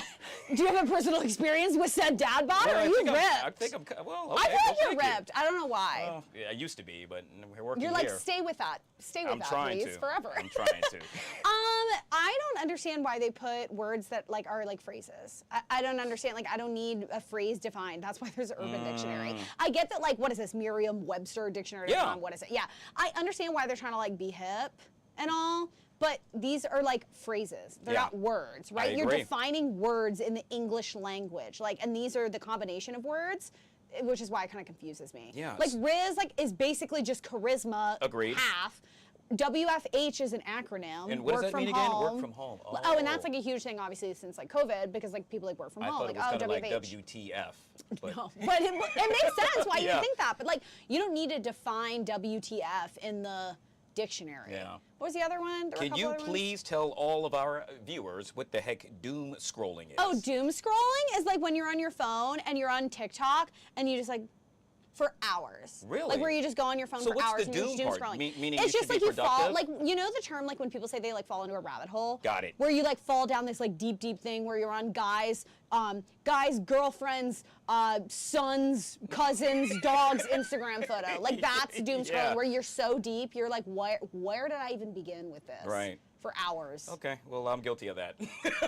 Speaker 14: you have a personal experience with said dad bod, or are you ripped?
Speaker 1: I think I'm, well, okay.
Speaker 14: I feel like
Speaker 1: well,
Speaker 14: you're ripped. I don't know why.
Speaker 1: Well, yeah, I used to be, but we're working
Speaker 14: You're like,
Speaker 1: here.
Speaker 14: stay with that. Stay with
Speaker 1: I'm
Speaker 14: that,
Speaker 1: trying
Speaker 14: please,
Speaker 1: to.
Speaker 14: forever.
Speaker 1: I'm trying to.
Speaker 14: I don't understand why they put words that like are like phrases. I don't understand. Like, I don't need a phrase defined. That's why there's an Urban Dictionary. I get that. Like, what is this? Merriam-Webster Dictionary.
Speaker 1: Yeah.
Speaker 14: What is it? Yeah. I understand why they're trying to like be hip and all. But these are like phrases. They're not words, right? You're defining words in the English language. Like, and these are the combination of words, which is why it kind of confuses me.
Speaker 1: Yeah.
Speaker 14: Like, Riz like is basically just charisma.
Speaker 1: Agreed.
Speaker 14: Half. WFH is an acronym.
Speaker 1: And what does
Speaker 14: work
Speaker 1: that mean
Speaker 14: home.
Speaker 1: again? Work from home.
Speaker 14: Oh, and that's like a huge thing, obviously, since like COVID, because like people like work from
Speaker 1: I
Speaker 14: home.
Speaker 1: thought
Speaker 14: Like,
Speaker 1: it was kind of like
Speaker 14: WFH.
Speaker 1: WTF. But
Speaker 14: No, but it makes sense why you
Speaker 1: Yeah.
Speaker 14: would think that. But like, you don't need to define WTF in the dictionary.
Speaker 1: Yeah.
Speaker 14: What was the other one? There were a
Speaker 1: Can
Speaker 14: couple
Speaker 1: you
Speaker 14: other ones.
Speaker 1: please tell all of our viewers what the heck doom scrolling is?
Speaker 14: Oh, doom scrolling is like when you're on your phone and you're on TikTok and you just like for hours.
Speaker 1: Really?
Speaker 14: Like where you just go on your phone
Speaker 1: So
Speaker 14: for
Speaker 1: what's
Speaker 14: hours
Speaker 1: the
Speaker 14: and you're just
Speaker 1: doom
Speaker 14: doom
Speaker 1: part?
Speaker 14: scrolling.
Speaker 1: Meaning
Speaker 14: it's
Speaker 1: you
Speaker 14: just
Speaker 1: should
Speaker 14: like
Speaker 1: be
Speaker 14: you fall,
Speaker 1: productive?
Speaker 14: like you know the term like when people say they like fall into a rabbit hole.
Speaker 1: Got it.
Speaker 14: Where you like fall down this like deep thing where you're on guys, girlfriends, sons, cousins, dogs Instagram photo. Like that's doom scrolling
Speaker 1: Yeah.
Speaker 14: where you're so deep you're like where did I even begin with this?
Speaker 1: Right.
Speaker 14: For hours.
Speaker 1: Okay, well, I'm guilty of that.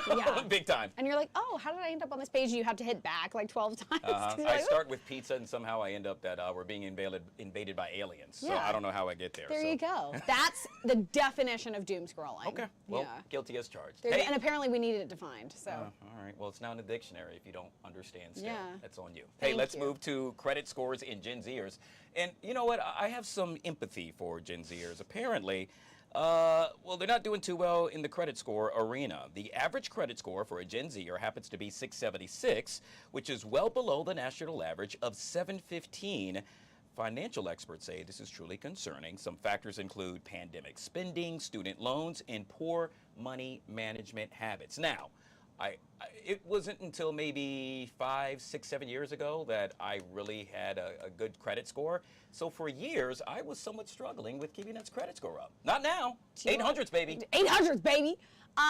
Speaker 14: Yeah.
Speaker 1: Big time.
Speaker 14: And you're like, oh, how did I end up on this page? And you have to hit back like 12 times. 'cause you're
Speaker 1: I
Speaker 14: like,
Speaker 1: start with pizza, and somehow I end up that we're being invaded by aliens. So
Speaker 14: Yeah.
Speaker 1: I don't know how I get there.
Speaker 14: there
Speaker 1: so.
Speaker 14: you go. That's the definition of doom scrolling.
Speaker 1: Okay, well,
Speaker 14: yeah.
Speaker 1: guilty as charged.
Speaker 14: There's-
Speaker 1: Hey.
Speaker 14: And apparently we needed it defined. So
Speaker 1: All right, well, it's now in the dictionary. If you don't understand still,
Speaker 14: Yeah.
Speaker 1: that's on you. Hey,
Speaker 14: Thank
Speaker 1: let's
Speaker 14: you.
Speaker 1: move to credit scores in Gen Zers. And you know what? I have some empathy for Gen Zers. Apparently, well, they're not doing too well in the credit score arena. The average credit score for a Gen Zer happens to be 676, which is well below the national average of 715. Financial experts say this is truly concerning. Some factors include pandemic spending, student loans, and poor money management habits. Now, it wasn't until maybe 5, 6, 7 years ago that I really had a good credit score. So for years, I was somewhat struggling with keeping that credit score up. Not now. 800s, baby.
Speaker 14: 800s, baby. Do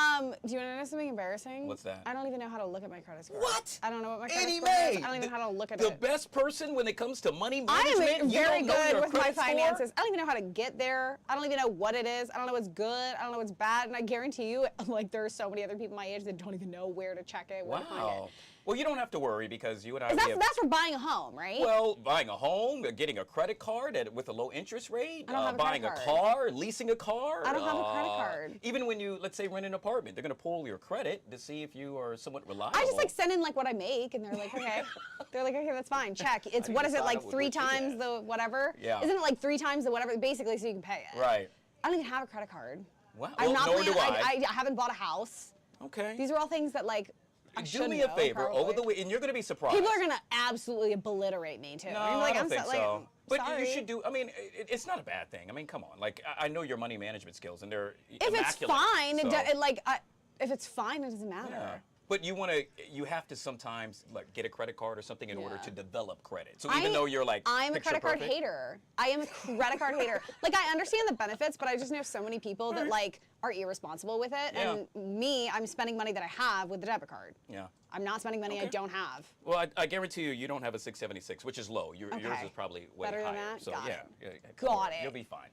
Speaker 14: you want to know something embarrassing?
Speaker 1: What's that?
Speaker 14: I don't even know how to look at my credit score.
Speaker 1: What?
Speaker 14: I don't know what my credit
Speaker 1: Annie
Speaker 14: score is.
Speaker 1: Mae,
Speaker 14: I don't even know how to look at
Speaker 1: The
Speaker 14: it.
Speaker 1: best person when it comes to money
Speaker 14: I
Speaker 1: management.
Speaker 14: am
Speaker 1: you
Speaker 14: very
Speaker 1: don't know
Speaker 14: good
Speaker 1: your
Speaker 14: with my
Speaker 1: credit score?
Speaker 14: finances. I don't even know how to get there. I don't even know what it is. I don't know what's good. I don't know what's bad. And I guarantee you, like there are so many other people my age that don't even know where to check it, where to find
Speaker 1: Wow.
Speaker 14: it.
Speaker 1: Well, you don't have to worry because you and I.
Speaker 14: That's for buying a home, right?
Speaker 1: Well, buying a home, getting a credit card with a low interest rate,
Speaker 14: I don't have a
Speaker 1: buying
Speaker 14: credit
Speaker 1: a
Speaker 14: card.
Speaker 1: car, leasing a car.
Speaker 14: I don't have a credit card.
Speaker 1: Even when you, let's say, rent an apartment, they're going to pull your credit to see if you are somewhat reliable.
Speaker 14: I just like send in like what I make, and they're like, okay. They're like, okay, that's fine. Check. It's
Speaker 1: need
Speaker 14: what
Speaker 1: to
Speaker 14: is it
Speaker 1: sign
Speaker 14: like
Speaker 1: up with
Speaker 14: 3
Speaker 1: what you
Speaker 14: times
Speaker 1: get.
Speaker 14: the whatever?
Speaker 1: Yeah.
Speaker 14: Isn't it like 3 times the whatever? Basically, so you can pay it.
Speaker 1: Right.
Speaker 14: I don't even have a credit card.
Speaker 1: Wow.
Speaker 14: I'm not
Speaker 1: nor do
Speaker 14: planning. I haven't bought a house.
Speaker 1: Okay.
Speaker 14: These are all things that like. I
Speaker 1: Do
Speaker 14: should
Speaker 1: me a
Speaker 14: know,
Speaker 1: favor
Speaker 14: probably.
Speaker 1: over the week, and you're going to be surprised.
Speaker 14: People are gonna absolutely obliterate me too.
Speaker 1: No,
Speaker 14: I'm like,
Speaker 1: I don't
Speaker 14: I'm
Speaker 1: think
Speaker 14: so,
Speaker 1: so.
Speaker 14: like,
Speaker 1: But
Speaker 14: sorry.
Speaker 1: you should do. I mean, it's not a bad thing. I mean, come on. Like, I know your money management skills, and they're
Speaker 14: If it's
Speaker 1: immaculate,
Speaker 14: fine,
Speaker 1: so.
Speaker 14: if it's fine, it doesn't matter.
Speaker 1: Yeah. But you have to sometimes like get a credit card or something in order
Speaker 14: Yeah.
Speaker 1: to develop credit. So even though you're like
Speaker 14: I'm a
Speaker 1: picture
Speaker 14: credit card
Speaker 1: perfect-
Speaker 14: hater. I am a credit card hater. Like I understand the benefits, but I just know so many people that like are irresponsible with it.
Speaker 1: Yeah.
Speaker 14: And me, I'm spending money that I have with the debit card.
Speaker 1: Yeah.
Speaker 14: I'm not spending money I
Speaker 1: Okay.
Speaker 14: don't have.
Speaker 1: Well, I guarantee you don't have a 676, which is low. Yours
Speaker 14: Okay.
Speaker 1: is probably way
Speaker 14: Better than
Speaker 1: higher.
Speaker 14: that?
Speaker 1: So
Speaker 14: Got
Speaker 1: yeah,
Speaker 14: it.
Speaker 1: yeah,
Speaker 14: Got it.
Speaker 1: You'll be fine.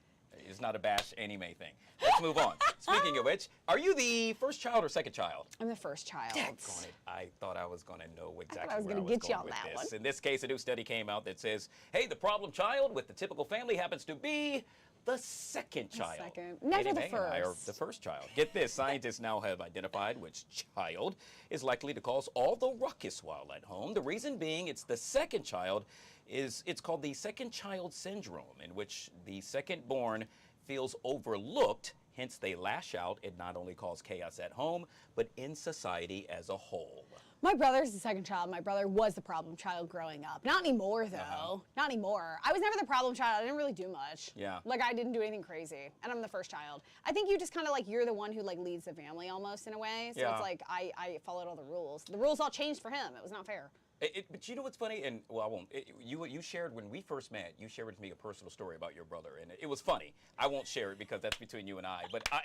Speaker 1: It's not a bash Annie Mae thing. Let's move on. Speaking of which, are you the first child or second child?
Speaker 14: I'm the first child.
Speaker 1: I thought I was going to know exactly
Speaker 14: I was
Speaker 1: where
Speaker 14: gonna
Speaker 1: I was
Speaker 14: get you
Speaker 1: going
Speaker 14: on that
Speaker 1: with this.
Speaker 14: one.
Speaker 1: In this case, a new study came out that says, hey, the problem child with the typical family happens to be the second child.
Speaker 14: Never
Speaker 1: Annie
Speaker 14: the
Speaker 1: Mae and I are
Speaker 14: first.
Speaker 1: the first child. Get this, scientists now have identified which child is likely to cause all the ruckus while at home. The reason being it's the second child. It's called the second child syndrome, in which the second born feels overlooked, hence they lash out and not only cause chaos at home, but in society as a whole.
Speaker 14: My brother's the second child. My brother was the problem child growing up. Not anymore, though. Not anymore. I was never the problem child. I didn't really do much.
Speaker 1: Yeah.
Speaker 14: Like, I didn't do anything crazy. And I'm the first child. I think you just kind of like, you're the one who like leads the family almost in a way. So it's like, I followed all the rules. The rules all changed for him. It was not fair.
Speaker 1: But you know what's funny? And well, I won't. You shared when we first met. You shared with me a personal story about your brother, and it was funny. I won't share it because that's between you and I. But I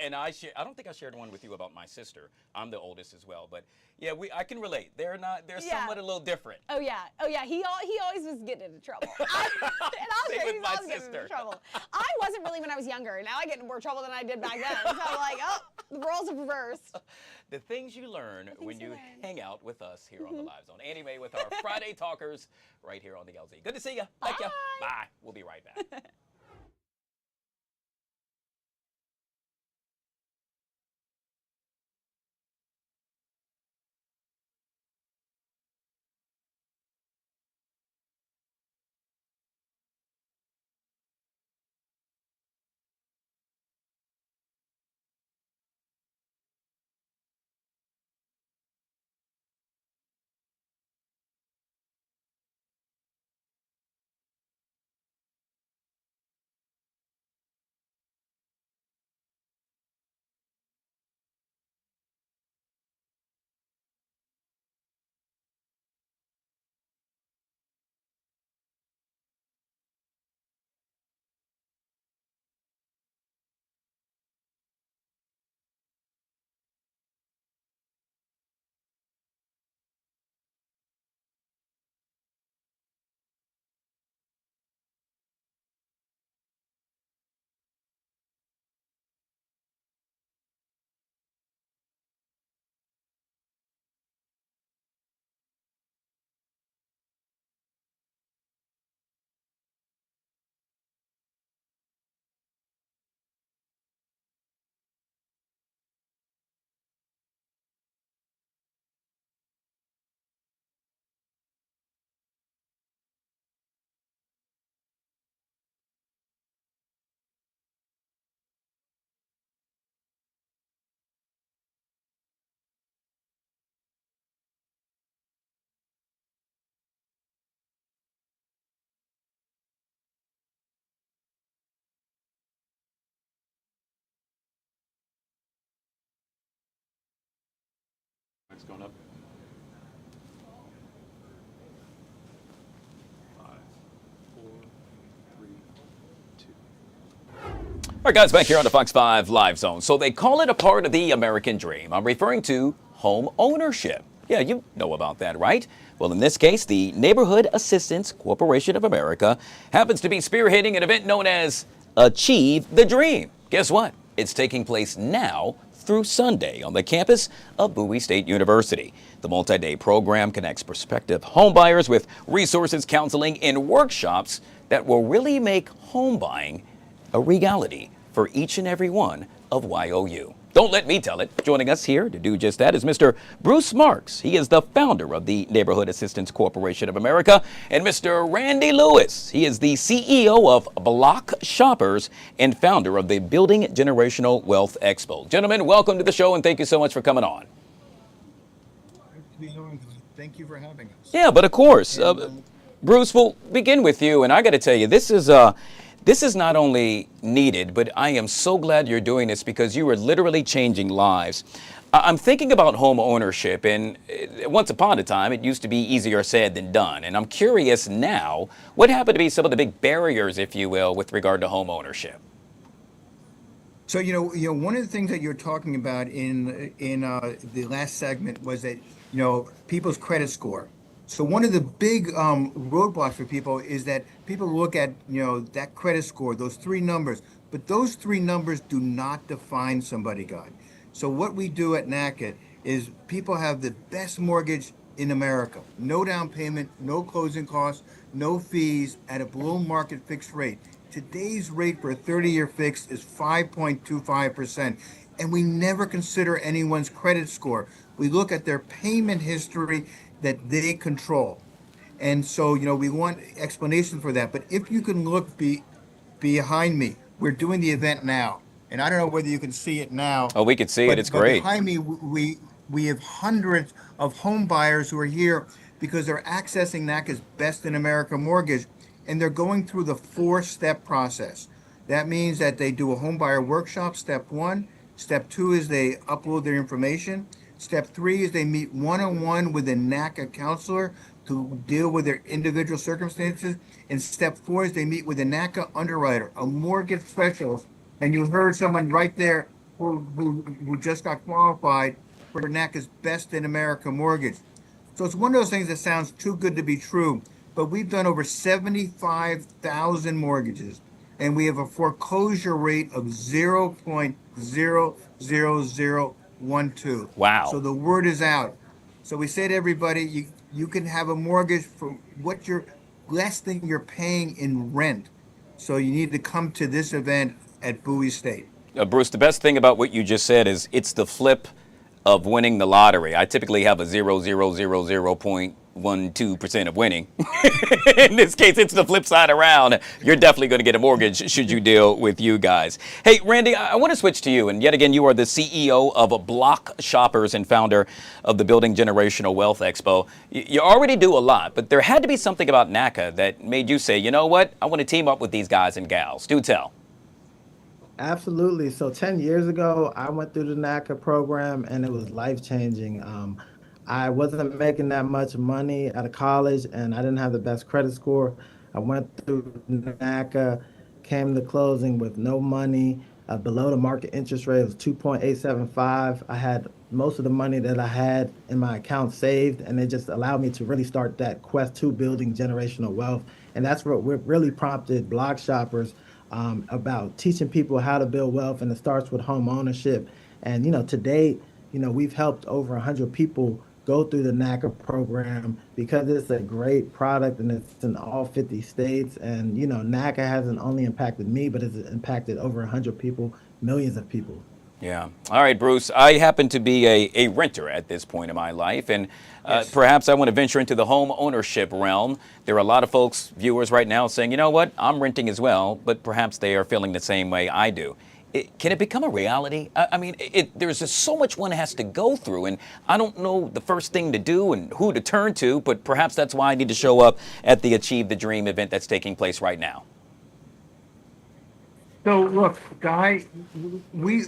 Speaker 1: don't think I shared one with you about my sister. I'm the oldest as well. But yeah, I can relate. They're somewhat a little different.
Speaker 14: Oh yeah. He always was getting into trouble. And I'll
Speaker 1: Same
Speaker 14: say
Speaker 1: with
Speaker 14: he's
Speaker 1: my
Speaker 14: always getting
Speaker 1: sister.
Speaker 14: into trouble. I wasn't really when I was younger. Now I get in more trouble than I did back then. So I'm like, oh, the roles have reversed.
Speaker 1: The things you learn when you hang out with us here on the Live Zone. Annie Mae with our Friday Talkers right here on the LZ. Good to see you. Thank you. Bye. We'll be right back.
Speaker 15: Mic's going up. 5, 4, 3, 2.
Speaker 1: All right, guys, back here on the Fox 5 Live Zone. So they call it a part of the American dream. I'm referring to home ownership. Yeah, you know about that, right? Well, in this case, the Neighborhood Assistance Corporation of America happens to be spearheading an event known as Achieve the Dream. Guess what? It's taking place now through Sunday on the campus of Bowie State University. The multi-day program connects prospective homebuyers with resources, counseling, and workshops that will really make home buying a reality for each and every one of YOU. Don't let me tell it. Joining us here to do just that is Mr. Bruce Marks. He is the founder of the Neighborhood Assistance Corporation of America, and Mr. Randy Lewis. He is the CEO of Block Shoppers and founder of the Building Generational Wealth Expo. Gentlemen, welcome to the show, and thank you so much for coming on.
Speaker 16: Thank you for having us.
Speaker 1: Yeah, but of course, Bruce, we'll begin with you, and I got to tell you, this is not only needed, but I am so glad you're doing this because you are literally changing lives. I'm thinking about home ownership, and once upon a time, it used to be easier said than done. And I'm curious now, what happen to be some of the big barriers, if you will, with regard to home ownership?
Speaker 16: So, you know, one of the things that you're talking about in the last segment was that, people's credit score. So one of the big roadblocks for people is that people look at, that credit score, those three numbers, But those three numbers do not define somebody, God. So what we do at NACA is people have the best mortgage in America. No down payment, no closing costs, no fees, at a below market fixed rate. Today's rate for a 30-year fixed is 5.25%. And we never consider anyone's credit score. We look at their payment history that they control. And so, we want explanation for that. But if you can look behind me, we're doing the event now. And I don't know whether you can see it now.
Speaker 1: Oh, we can see it. It's great.
Speaker 16: Behind me, we have hundreds of home buyers who are here because they're accessing NACA's Best in America mortgage, and they're going through the 4-step process. That means that they do a home buyer workshop, step 1. Step 2 is they upload their information. Step 3 is they meet one-on-one with a NACA counselor to deal with their individual circumstances. And step 4 is they meet with a NACA underwriter, a mortgage specialist. And you heard someone right there who just got qualified for NACA's Best in America mortgage. So it's one of those things that sounds too good to be true, but we've done over 75,000 mortgages, and we have a foreclosure rate of 0.00012.
Speaker 1: Wow.
Speaker 16: So the word is out. So we say to everybody, you can have a mortgage for what you're less than you're paying in rent. So you need to come to this event at Bowie State.
Speaker 1: Bruce, the best thing about what you just said is it's the flip of winning the lottery. I typically have a 0.12% of winning. In this case, it's the flip side around. You're definitely going to get a mortgage should you deal with you guys. Hey, Randy, I want to switch to you. And yet again, you are the CEO of Block Shoppers and founder of the Building Generational Wealth Expo. You already do a lot, but there had to be something about NACA that made you say, you know what, I want to team up with these guys and gals. Do tell.
Speaker 17: Absolutely. So 10 years ago, I went through the NACA program, and it was life-changing. I wasn't making that much money out of college, and I didn't have the best credit score. I went through NACA, came to closing with no money. Below the market interest rate was 2.875. I had most of the money that I had in my account saved, and it just allowed me to really start that quest to building generational wealth. And that's what really prompted Block Shoppers about teaching people how to build wealth, and it starts with home ownership. And to date, we've helped over 100 people go through the NACA program because it's a great product and it's in all 50 states. And NACA hasn't only impacted me, but it's impacted over 100 people, millions of people.
Speaker 1: Yeah. All right, Bruce. I happen to be a renter at this point in my life, and perhaps I want to venture into the home ownership realm. There are a lot of folks, viewers right now, saying, you know what, I'm renting as well, but perhaps they are feeling the same way I do. Can it become a reality? I mean, there's just so much one has to go through, and I don't know the first thing to do and who to turn to, but perhaps that's why I need to show up at the Achieve the Dream event that's taking place right now.
Speaker 16: So look, Guy, we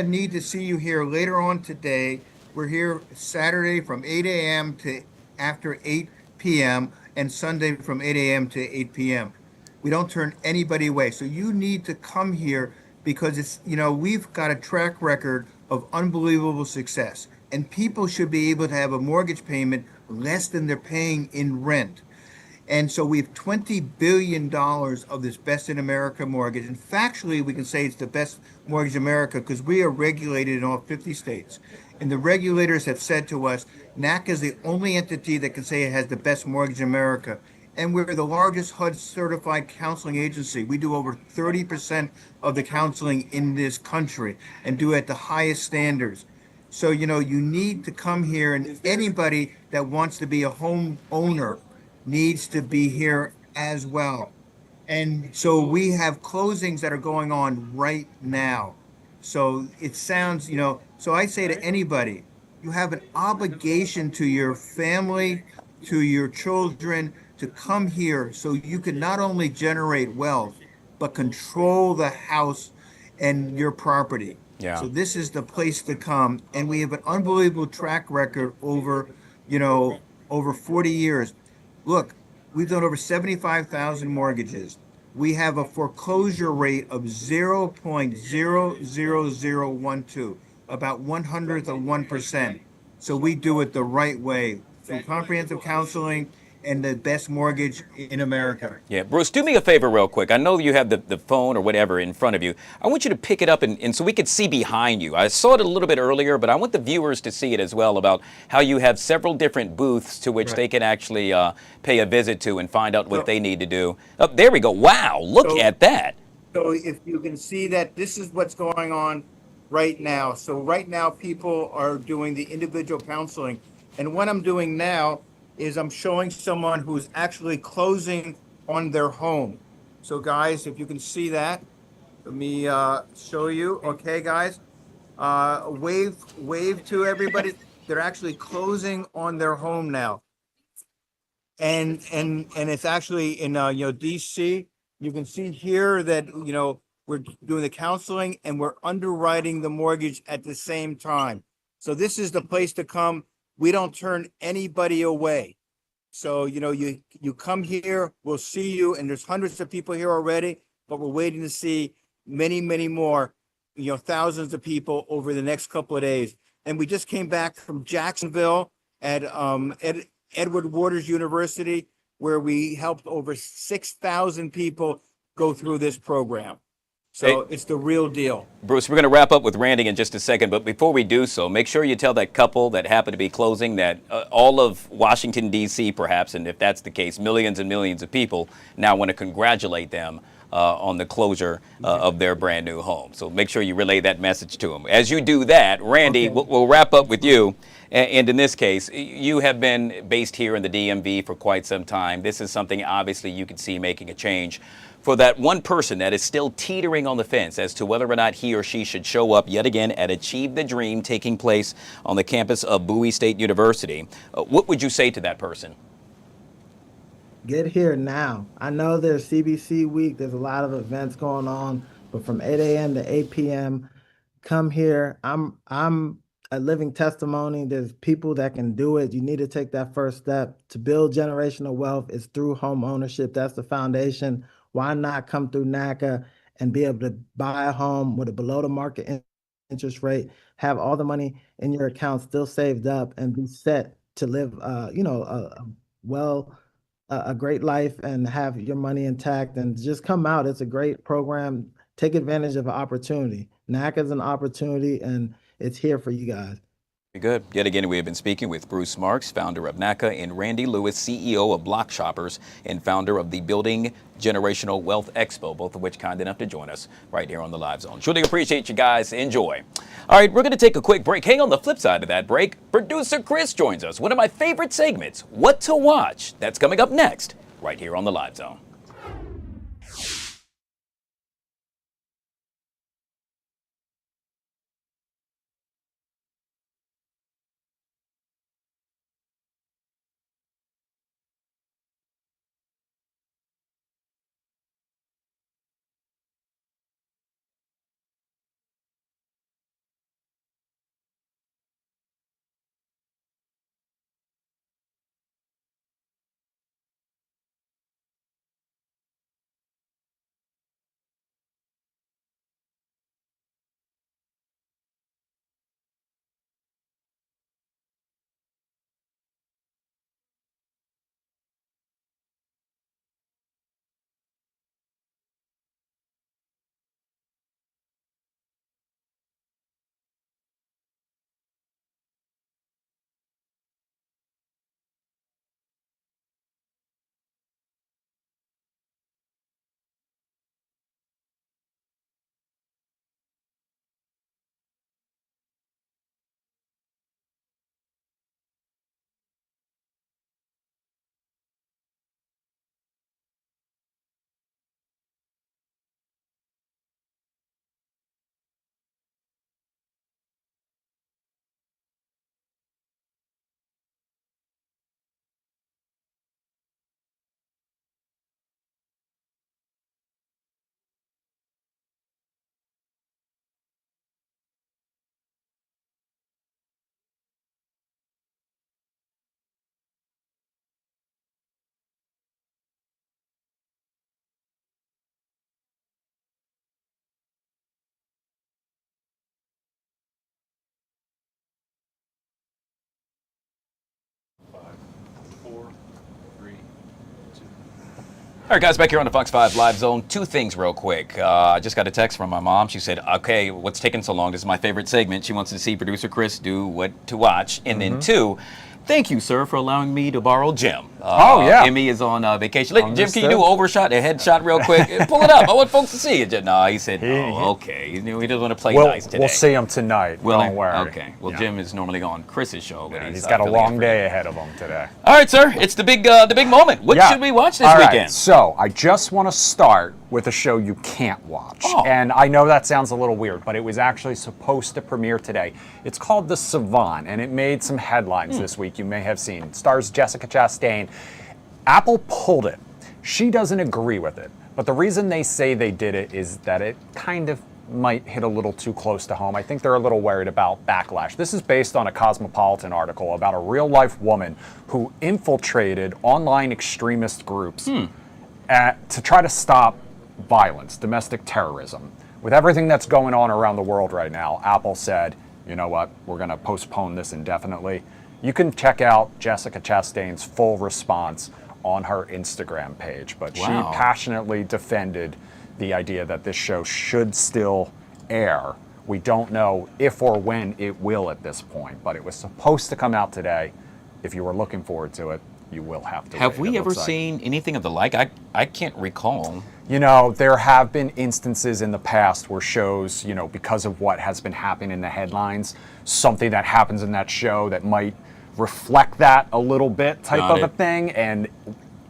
Speaker 16: need to see you here later on today. We're here Saturday from 8 a.m. to after 8 p.m. and Sunday from 8 a.m. to 8 p.m. We don't turn anybody away. So you need to come here because it's, we've got a track record of unbelievable success, and people should be able to have a mortgage payment less than they're paying in rent. And so we have $20 billion of this Best in America mortgage. And factually, we can say it's the best mortgage in America because we are regulated in all 50 states. And the regulators have said to us, NACA is the only entity that can say it has the best mortgage in America. And we're the largest HUD certified counseling agency. We do over 30% of the counseling in this country and do it at the highest standards. So, you need to come here, and anybody that wants to be a home owner needs to be here as well. And so we have closings that are going on right now. So it sounds, so I say to anybody, you have an obligation to your family, to your children, to come here so you can not only generate wealth, but control the house and your property.
Speaker 1: Yeah.
Speaker 16: So this is the place to come. And we have an unbelievable track record over 40 years. Look, we've done over 75,000 mortgages. We have a foreclosure rate of 0.00012, about 1/100 of 1%. So we do it the right way through comprehensive counseling and the best mortgage in America.
Speaker 1: Yeah, Bruce, do me a favor real quick. I know you have the phone or whatever in front of you. I want you to pick it up and so we could see behind you. I saw it a little bit earlier, but I want the viewers to see it as well about how you have several different booths to which they can actually pay a visit to and find out what they need to do. Oh, there we go. Wow, look at that.
Speaker 16: So if you can see that this is what's going on right now. So right now people are doing the individual counseling. And what I'm doing now is I'm showing someone who's actually closing on their home. So guys, if you can see that, let me show you. Okay, guys, wave to everybody. They're actually closing on their home now. And it's actually in DC. You can see here that we're doing the counseling and we're underwriting the mortgage at the same time. So this is the place to come. We don't turn anybody away. So, you come here, we'll see you, and there's hundreds of people here already, but we're waiting to see many, many more, thousands of people over the next couple of days. And we just came back from Jacksonville at Edward Waters University, where we helped over 6,000 people go through this program. So it's the real deal.
Speaker 1: Bruce, we're going to wrap up with Randy in just a second, but before we do so, make sure you tell that couple that happened to be closing that all of Washington, D.C. perhaps, and if that's the case, millions and millions of people now want to congratulate them on the closure of their brand new home. So make sure you relay that message to them. As you do that, Randy, we'll wrap up with you. And in this case, you have been based here in the DMV for quite some time. This is something obviously you could see making a change for that one person that is still teetering on the fence as to whether or not he or she should show up yet again at Achieve the Dream taking place on the campus of Bowie State University. What would you say to that person?
Speaker 17: Get here now. I know there's CBC week. There's a lot of events going on, but from 8 a.m. to 8 p.m., come here. I'm a living testimony. There's people that can do it. You need to take that first step. To build generational wealth is through home ownership. That's the foundation. Why not come through NACA and be able to buy a home with a below the market interest rate, have all the money in your account still saved up, and be set to live, a great life and have your money intact, and just come out. It's a great program. Take advantage of an opportunity. NACA is an opportunity, and it's here for you guys.
Speaker 1: Good. Yet again, we have been speaking with Bruce Marks, founder of NACA, and Randy Lewis, CEO of Block Shoppers and founder of the Building Generational Wealth Expo, both of which kind enough to join us right here on the Live Zone. Truly appreciate you guys. Enjoy. All right, we're going to take a quick break. Hang on the flip side of that break. Producer Chris joins us. One of my favorite segments, What to Watch. That's coming up next, right here on the Live Zone. All right, guys, back here on the Fox 5 Live Zone. Two things real quick. I just got a text from my mom. She said, okay, what's taking so long? This is my favorite segment. She wants to see producer Chris do what to watch. And then two, thank you, sir, for allowing me to borrow Jim. Emmy is on vacation. Jim, can you do an overshot, a headshot real quick? Pull it up. I want folks to see it. No, he said, okay. He doesn't want to play nice today.
Speaker 18: We'll see him tonight. Don't worry.
Speaker 1: Okay. Well, Jim is normally on Chris's show. But
Speaker 18: he's got a long day ahead of him today.
Speaker 1: All right, sir. It's the big moment. What should we watch this weekend?
Speaker 18: So I just want to start with a show you can't watch. And I know that sounds a little weird, but it was actually supposed to premiere today. It's called The Savant, and it made some headlines this week you may have seen. It stars Jessica Chastain. Apple pulled it. She doesn't agree with it. But the reason they say they did it is that it kind of might hit a little too close to home. I think they're a little worried about backlash. This is based on a Cosmopolitan article about a real-life woman who infiltrated online extremist groups to try to stop violence, domestic terrorism. With everything that's going on around the world right now, Apple said, you know what, we're going to postpone this indefinitely. You can check out Jessica Chastain's full response on her Instagram page, but she passionately defended the idea that this show should still air. We don't know if or when it will at this point, but it was supposed to come out today. If you were looking forward to it, you will have to wait.
Speaker 1: Have we ever seen anything of the like? I can't recall.
Speaker 18: You know, there have been instances in the past where shows, you know, because of what has been happening in the headlines, something that happens in that show that might reflect that a little bit type of a thing, and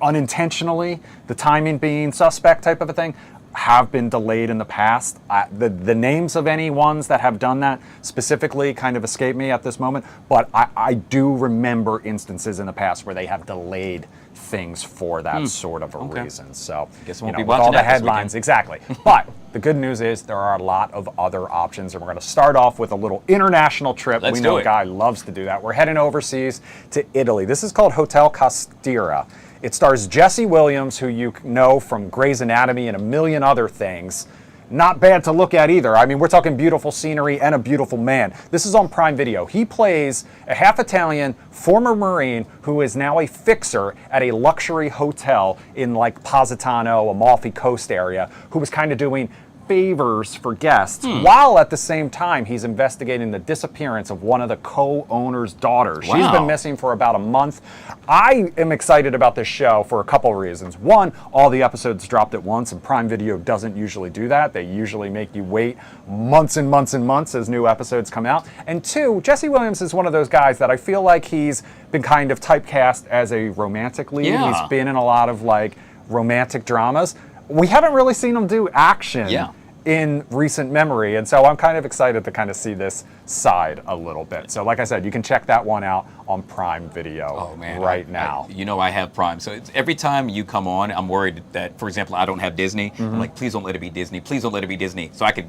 Speaker 18: unintentionally, the timing being suspect type of a thing, have been delayed in the past. The names of any ones that have done that specifically kind of escape me at this moment, but I do remember instances in the past where they have delayed things for that sort of a reason. So,
Speaker 1: guess we'll
Speaker 18: you
Speaker 1: be
Speaker 18: know, with all
Speaker 1: watching
Speaker 18: the
Speaker 1: that this
Speaker 18: headlines,
Speaker 1: weekend.
Speaker 18: exactly. But the good news is there are a lot of other options, and we're going to start off with a little international trip.
Speaker 1: Let's
Speaker 18: we
Speaker 1: do
Speaker 18: know
Speaker 1: it.
Speaker 18: Guy loves to do that. We're heading overseas to Italy. This is called Hotel Costiera. It stars Jesse Williams, who you know from Grey's Anatomy and a million other things. Not bad to look at either. I mean, we're talking beautiful scenery and a beautiful man. This is on Prime Video. He plays a half-Italian former Marine who is now a fixer at a luxury hotel in like Positano, Amalfi Coast area, who was kind of doing favors for guests, while at the same time he's investigating the disappearance of one of the co-owner's daughters. She's been missing for about a month. I am excited about this show for a couple of reasons. One, all the episodes dropped at once, and Prime Video doesn't usually do that. They usually make you wait months and months and months as new episodes come out. And two, Jesse Williams is one of those guys that I feel like he's been kind of typecast as a romantic lead.
Speaker 1: Yeah.
Speaker 18: He's been in a lot of like romantic dramas. We haven't really seen him do action in recent memory, and so I'm kind of excited to kind of see this side a little bit. So like I said, you can check that one out on Prime Video right now.
Speaker 1: You know I have Prime, so it's, every time you come on, I'm worried that, for example, I don't have Disney. I'm like, please don't let it be Disney. Please don't let it be Disney. So I can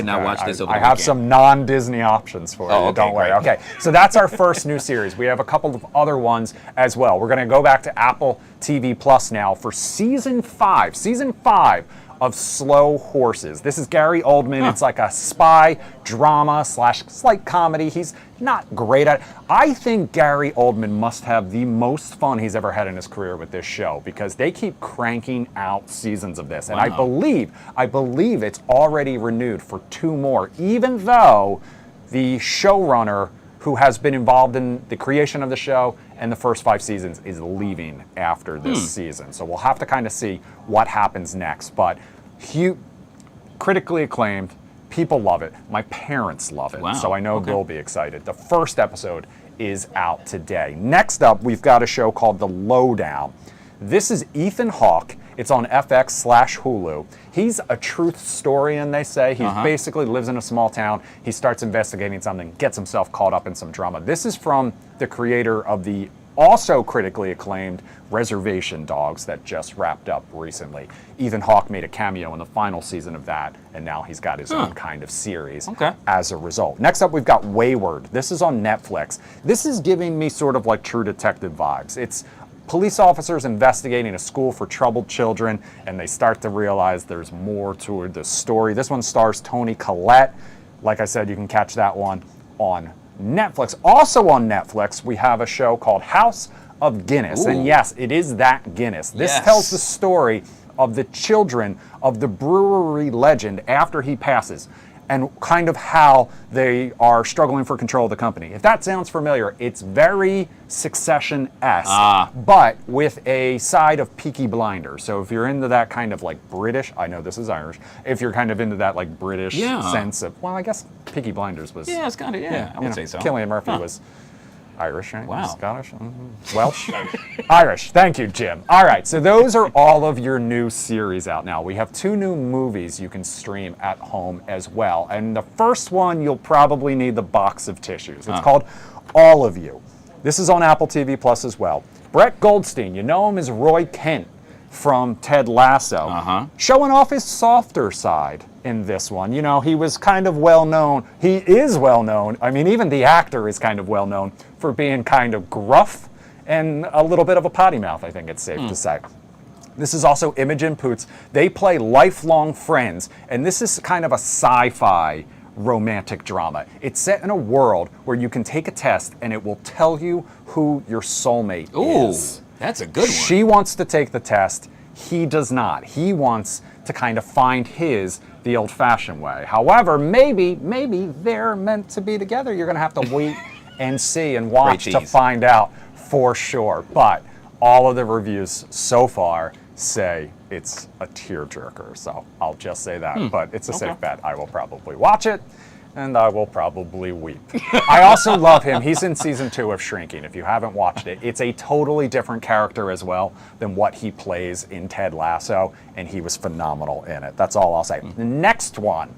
Speaker 1: now watch this over the
Speaker 18: I have
Speaker 1: weekend.
Speaker 18: some non-Disney options for you. Don't worry. Okay, so that's our first new series. We have a couple of other ones as well. We're going to go back to Apple TV Plus now for season 5. Season 5 of Slow Horses. This is Gary Oldman. It's like a spy drama / slight comedy. He's not great at it. I think Gary Oldman must have the most fun he's ever had in his career with this show, because they keep cranking out seasons of this. And I believe it's already renewed for 2 more, even though the showrunner who has been involved in the creation of the show and the first 5 seasons is leaving after this season. So we'll have to kind of see what happens next. But critically acclaimed, people love it. My parents love it. So I know they'll be excited. The first episode is out today. Next up, we've got a show called The Lowdown. This is Ethan Hawke. It's on FX/Hulu. He's a truth historian, they say. He basically lives in a small town. He starts investigating something, gets himself caught up in some drama. This is from the creator of the also critically acclaimed Reservation Dogs that just wrapped up recently. Ethan Hawke made a cameo in the final season of that, and now he's got his own kind of series as a result. Next up, we've got Wayward. This is on Netflix. This is giving me sort of like True Detective vibes. It's police officers investigating a school for troubled children, and they start to realize there's more to the story. This one stars Toni Collette. Like I said, you can catch that one on Netflix. Also on Netflix, we have a show called House of Guinness.
Speaker 1: Ooh.
Speaker 18: And yes, it is that Guinness. This
Speaker 1: Yes.
Speaker 18: tells the story of the children of the brewery legend after he passes, and kind of how they are struggling for control of the company. If that sounds familiar, it's very Succession-esque, but with a side of Peaky Blinders. So if you're into that kind of like British, I know this is Irish, if you're kind of into that like British sense of, well, I guess Peaky Blinders was...
Speaker 1: Yeah, it's kind of, I would say so.
Speaker 18: Cillian Murphy was Irish, right?
Speaker 1: Wow.
Speaker 18: Scottish? Welsh? Irish. Thank you, Jim. All right, so those are all of your new series out now. We have 2 new movies you can stream at home as well. And the first one, you'll probably need the box of tissues. It's called All of You. This is on Apple TV Plus as well. Brett Goldstein, you know him as Roy Kent from Ted Lasso, showing off his softer side in this one. You know, he was kind of well known. He is well known. I mean, even the actor is kind of well known for being kind of gruff and a little bit of a potty mouth, I think it's safe to say. This is also Imogen Poots. They play lifelong friends, and this is kind of a sci-fi romantic drama. It's set in a world where you can take a test and it will tell you who your soulmate is.
Speaker 1: That's a good one.
Speaker 18: She wants to take the test. He does not. He wants to kind of find his the old-fashioned way. However, maybe they're meant to be together. You're going to have to wait and see and watch to find out for sure. But all of the reviews so far say it's a tearjerker. So I'll just say that. But it's a safe bet. I will probably watch it, and I will probably weep. I also love him. He's in season 2 of Shrinking. If you haven't watched it, it's a totally different character as well than what he plays in Ted Lasso, and he was phenomenal in it. That's all I'll say. The next one,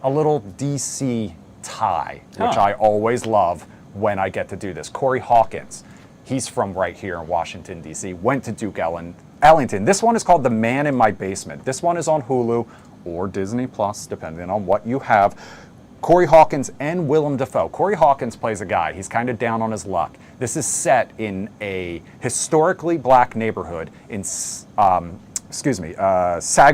Speaker 18: a little DC tie, which I always love when I get to do this. Corey Hawkins. He's from right here in Washington, D.C., went to Duke Ellington. This one is called The Man in My Basement. This one is on Hulu or Disney Plus, depending on what you have. Corey Hawkins and Willem Dafoe. Corey Hawkins plays a guy. He's kind of down on his luck. This is set in a historically black neighborhood in, Sag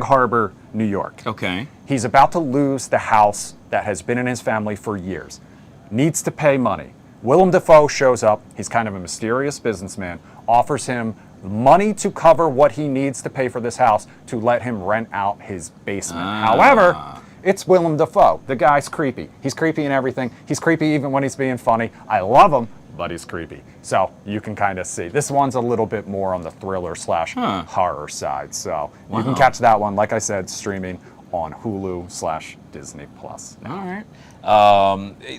Speaker 18: Harbor, New York.
Speaker 1: Okay.
Speaker 18: He's about to lose the house that has been in his family for years. Needs to pay money. Willem Dafoe shows up. He's kind of a mysterious businessman, offers him money to cover what he needs to pay for this house to let him rent out his basement. However, it's Willem Dafoe. The guy's creepy. He's creepy in everything. He's creepy even when he's being funny. I love him, but he's creepy. So you can kind of see. This one's a little bit more on the thriller slash horror side. So you can catch that one, like I said, streaming on Hulu slash Disney Plus.
Speaker 1: All right.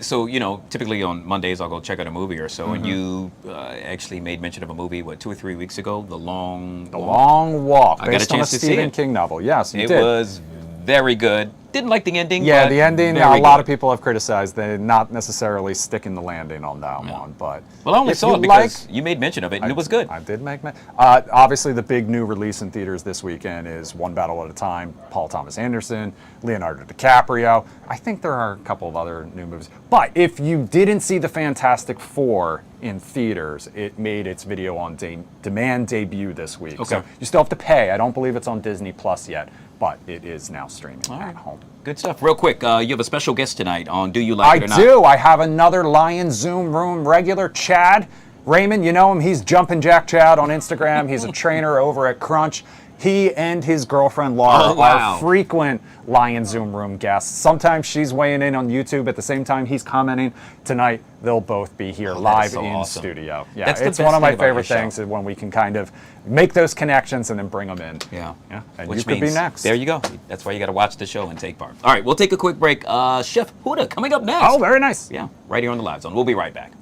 Speaker 1: So, you know, typically on Mondays I'll go check out a movie or so, and you actually made mention of a movie, 2 or 3 weeks ago, The Long
Speaker 18: Walk,
Speaker 1: I got a
Speaker 18: based on a
Speaker 1: chance to see
Speaker 18: Stephen
Speaker 1: it.
Speaker 18: King novel. Yes, you
Speaker 1: It
Speaker 18: did.
Speaker 1: was very good. Didn't like the ending.
Speaker 18: Yeah,
Speaker 1: but
Speaker 18: the ending,
Speaker 1: very
Speaker 18: a lot
Speaker 1: good.
Speaker 18: of people have criticized. They're not necessarily sticking the landing on that one. But
Speaker 1: Well, I only
Speaker 18: if
Speaker 1: saw
Speaker 18: you
Speaker 1: it because you made mention of it, and it was good.
Speaker 18: I did make obviously, the big new release in theaters this weekend is One Battle at a Time, Paul Thomas Anderson, Leonardo DiCaprio. I think there are a couple of other new movies. But if you didn't see the Fantastic Four in theaters, it made its video on demand debut this week.
Speaker 1: Okay.
Speaker 18: So you still have to pay. I don't believe it's on Disney Plus yet, but it is now streaming at home.
Speaker 1: Good stuff. Real quick, you have a special guest tonight on Do You Like It or Not?
Speaker 18: I do. I have another Lion Zoom Room regular, Chad Raymond. You know him. He's Jumpin' Jack Chad on Instagram. He's a trainer over at Crunch. He and his girlfriend Laura are frequent Lion Zoom Room guests. Sometimes she's weighing in on YouTube at the same time he's commenting. Tonight, they'll both be here live in studio. Yeah,
Speaker 1: That's the
Speaker 18: it's
Speaker 1: best
Speaker 18: one of my
Speaker 1: thing about your
Speaker 18: favorite
Speaker 1: show.
Speaker 18: things is when we can kind of make those connections and then bring them in.
Speaker 1: Yeah.
Speaker 18: And
Speaker 1: Which
Speaker 18: you could be
Speaker 1: means,
Speaker 18: next.
Speaker 1: There you go. That's why you got to watch the show and take part. All right, we'll take a quick break. Chef Huda coming up next.
Speaker 18: Oh, very nice.
Speaker 1: Yeah, right here on the Live Zone. We'll be right back.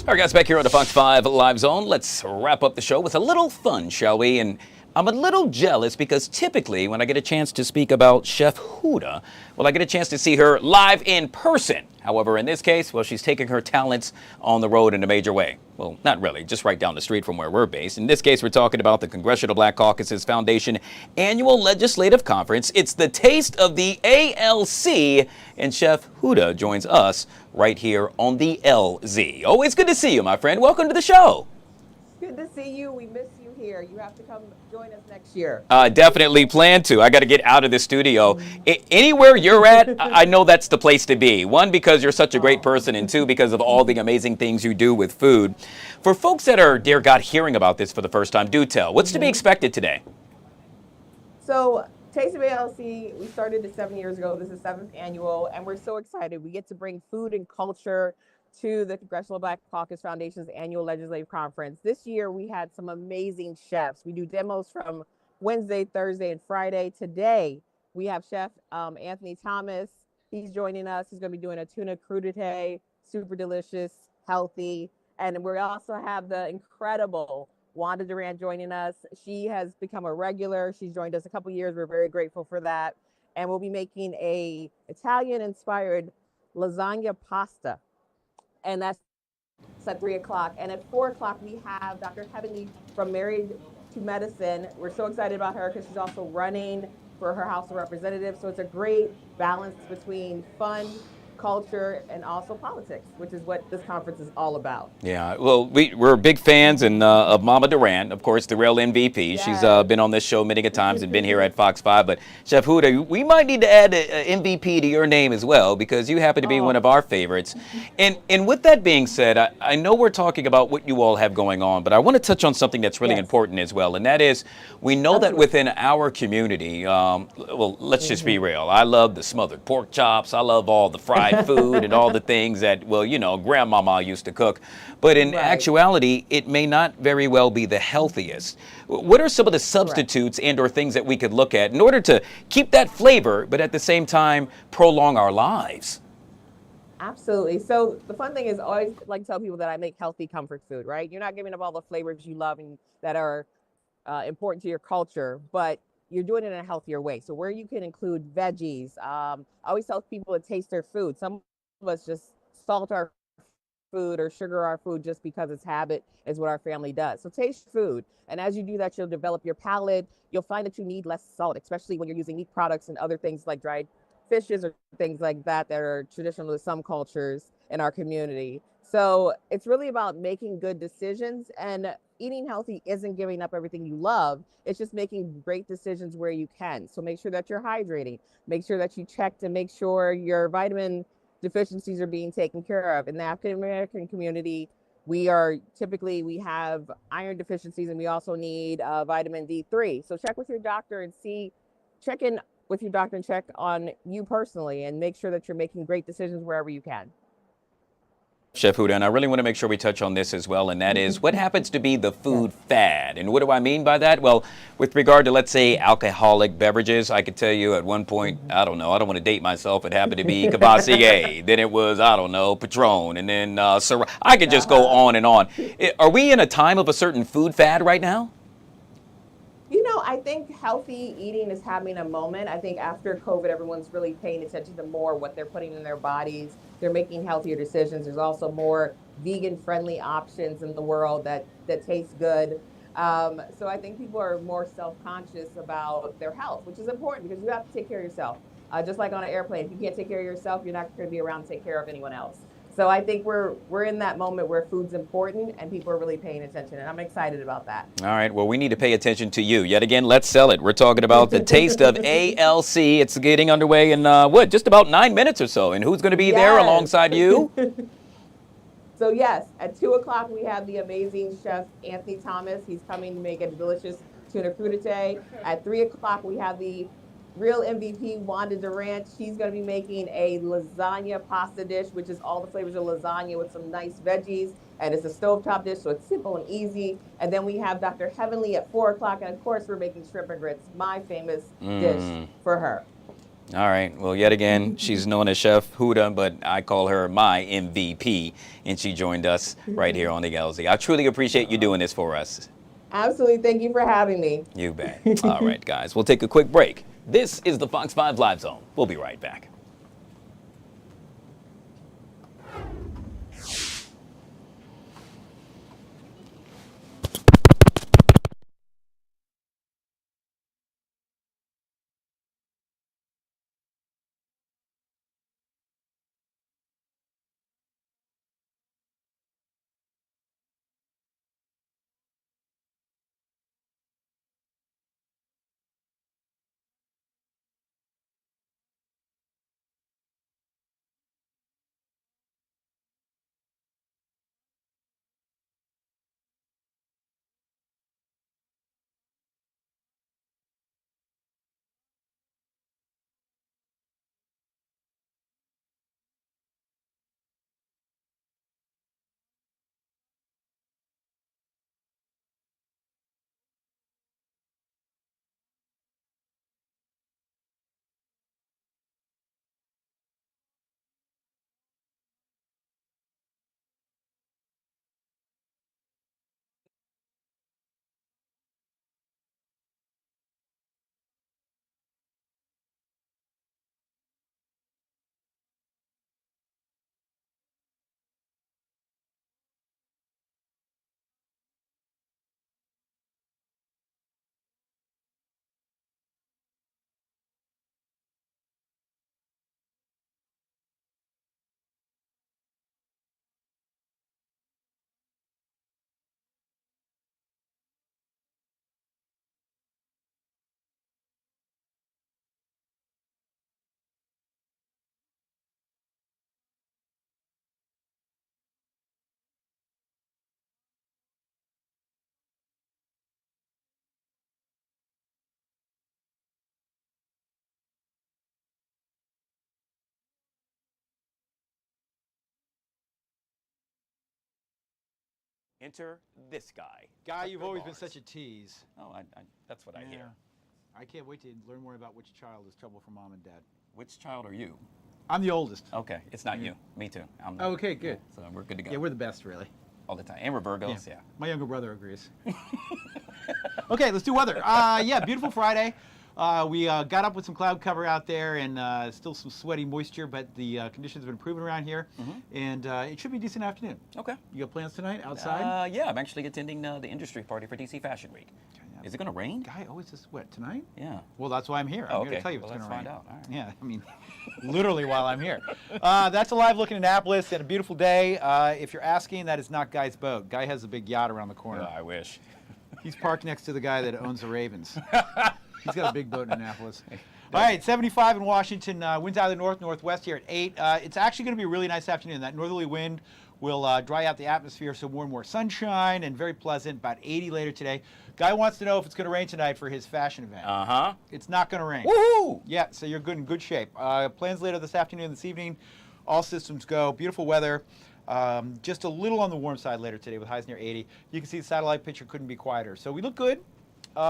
Speaker 1: All right, guys, back here on the Fox 5 Live Zone. Let's wrap up the show with a little fun, shall we? And I'm a little jealous because typically when I get a chance to speak about Chef Huda, well, I get a chance to see her live in person. However, in this case, well, she's taking her talents on the road in a major way. Well, not really, just right down the street from where we're based. In this case, we're talking about the Congressional Black Caucus's Foundation Annual Legislative Conference. It's the taste of the ALC, and Chef Huda joins us right here on the LZ. Always good to see you, my friend. Welcome to the show.
Speaker 19: Good to see you. We miss you here. You have to come join us next year.
Speaker 1: Definitely plan to. I got to get out of the studio. Anywhere you're at, I know that's the place to be. One, because you're such a great person, and two, because of all the amazing things you do with food. For folks that are, dear God, hearing about this for the first time, do tell. What's to be expected today?
Speaker 19: So, Taste of ALC, we started this 7 years ago. This is 7th annual, and we're so excited. We get to bring food and culture to the Congressional Black Caucus Foundation's annual legislative conference. This year, we had some amazing chefs. We do demos from Wednesday, Thursday, and Friday. Today, we have Chef Anthony Thomas. He's joining us. He's going to be doing a tuna crudité, super delicious, healthy. And we also have the incredible Wanda Durant joining us. She has become a regular. She's joined us a couple years. We're very grateful for that. And we'll be making a Italian-inspired lasagna pasta. And that's at 3 o'clock. And at 4 o'clock, we have Dr. Heavenly from Married to Medicine. We're so excited about her because she's also running for her House of Representatives. So it's a great balance between fun, culture, and also politics, which is what this conference is all about.
Speaker 1: Yeah, well, we're big fans of Mama Durant, of course, the real MVP. Yes. She's been on this show many a times and been here at Fox 5. But Chef Huda, we might need to add an MVP to your name as well, because you happen to be one of our favorites. And with that being said, I know we're talking about what you all have going on, but I want to touch on something that's really important as well, and that is we know that within our community, well, let's just be real. I love the smothered pork chops. I love all the fried food and all the things that, well, you know, grandmama used to cook. But in actuality, it may not very well be the healthiest. What are some of the substitutes and or things that we could look at in order to keep that flavor, but at the same time prolong our lives?
Speaker 19: Absolutely. So the fun thing is, I always like to tell people that I make healthy comfort food, right? You're not giving up all the flavors you love and that are important to your culture, but you're doing it in a healthier way. So where you can include veggies, I always tell people to taste their food. Some of us just salt our food or sugar our food just because it's habit, is what our family does. So taste food. And as you do that, you'll develop your palate. You'll find that you need less salt, especially when you're using meat products and other things like dried fishes or things like that that are traditional to some cultures in our community. So it's really about making good decisions, and eating healthy isn't giving up everything you love. It's just making great decisions where you can. So make sure that you're hydrating. Make sure that you check to make sure your vitamin deficiencies are being taken care of. In the African American community, we have iron deficiencies, and we also need vitamin D3. So check with your doctor and check in with your doctor and check on you personally, and make sure that you're making great decisions wherever you can.
Speaker 1: Chef Huda, and I really want to make sure we touch on this as well, and that is what happens to be the food fad. And what do I mean by that? Well, with regard to, let's say, alcoholic beverages, I could tell you at one point, I don't know, I don't want to date myself, it happened to be Cavassier, then it was, I don't know, Patron, and then I could just go on and on. Are we in a time of a certain food fad right now?
Speaker 19: You know, I think healthy eating is having a moment. I think after COVID, everyone's really paying attention to more what they're putting in their bodies. They're making healthier decisions. There's also more vegan-friendly options in the world that taste good. So I think people are more self-conscious about their health, which is important because you have to take care of yourself. Just like on an airplane, if you can't take care of yourself, you're not going to be around to take care of anyone else. So I think we're in that moment where food's important and people are really paying attention, and I'm excited about that.
Speaker 1: All right, well, we need to pay attention to you. Yet again, let's sell it. We're talking about the Taste of ALC. It's getting underway in, just about 9 minutes or so. And who's going to be there alongside you?
Speaker 19: So yes, at 2 o'clock, we have the amazing chef Anthony Thomas. He's coming to make a delicious tuna crudité. At 3 o'clock, we have the real MVP, Wanda Durant. She's going to be making a lasagna pasta dish, which is all the flavors of lasagna with some nice veggies. And it's a stovetop dish, so it's simple and easy. And then we have Dr. Heavenly at 4 o'clock. And of course, we're making shrimp and grits, my famous dish for her.
Speaker 1: All right. Well, yet again, she's known as Chef Huda, but I call her my MVP, and she joined us right here on the LZ. I truly appreciate you doing this for us.
Speaker 19: Absolutely. Thank you for having me.
Speaker 1: You bet. All right, guys. We'll take a quick break. This is the Fox 5 Live Zone. We'll be right back. Enter this guy.
Speaker 2: Guy, you've always been such a tease.
Speaker 1: Oh, that's what I hear.
Speaker 2: I can't wait to learn more about which child is trouble for mom and dad.
Speaker 1: Which child are you?
Speaker 2: I'm the oldest.
Speaker 1: Okay, it's not you. Me too. I'm
Speaker 2: Oh, okay, good.
Speaker 1: So we're good to go.
Speaker 2: Yeah, we're the best, really.
Speaker 1: All the time. And we're Virgos, yeah.
Speaker 2: My younger brother agrees. Okay, let's do weather. Yeah, beautiful Friday. We got up with some cloud cover out there and still some sweaty moisture, but the conditions have been improving around here, and it should be a decent afternoon.
Speaker 1: Okay.
Speaker 2: You got plans tonight outside?
Speaker 1: Yeah, I'm actually attending the industry party for DC Fashion Week. Is it going to rain?
Speaker 2: Guy, oh, is this what, tonight?
Speaker 1: Yeah.
Speaker 2: Well, that's why I'm here.
Speaker 1: Oh,
Speaker 2: I'm here to tell you
Speaker 1: well,
Speaker 2: it's going to rain.
Speaker 1: let's find out. All right.
Speaker 2: Yeah, I mean, literally while I'm here. That's a live look in Annapolis and a beautiful day. If you're asking, that is not Guy's boat. Guy has a big yacht around the corner.
Speaker 1: I wish.
Speaker 2: He's parked next to the guy that owns the Ravens. He's got a big boat in Annapolis. All right, 75 in Washington. Winds out of the northwest here at 8. It's actually going to be a really nice afternoon. That northerly wind will dry out the atmosphere, so more and more sunshine and very pleasant. About 80 later today. Guy wants to know if it's going to rain tonight for his fashion event.
Speaker 1: Uh-huh.
Speaker 2: It's not going to rain.
Speaker 1: Woohoo!
Speaker 2: Yeah, so you're good in good shape. Plans later this afternoon, this evening. All systems go. Beautiful weather. Just a little on the warm side later today with highs near 80. You can see the satellite picture couldn't be quieter. So we look good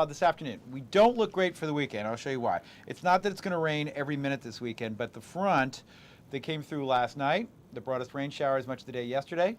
Speaker 2: this afternoon. We don't look great for the weekend. I'll show you why. It's not that it's going to rain every minute this weekend, but the front that came through last night that brought us rain showers much of the day yesterday,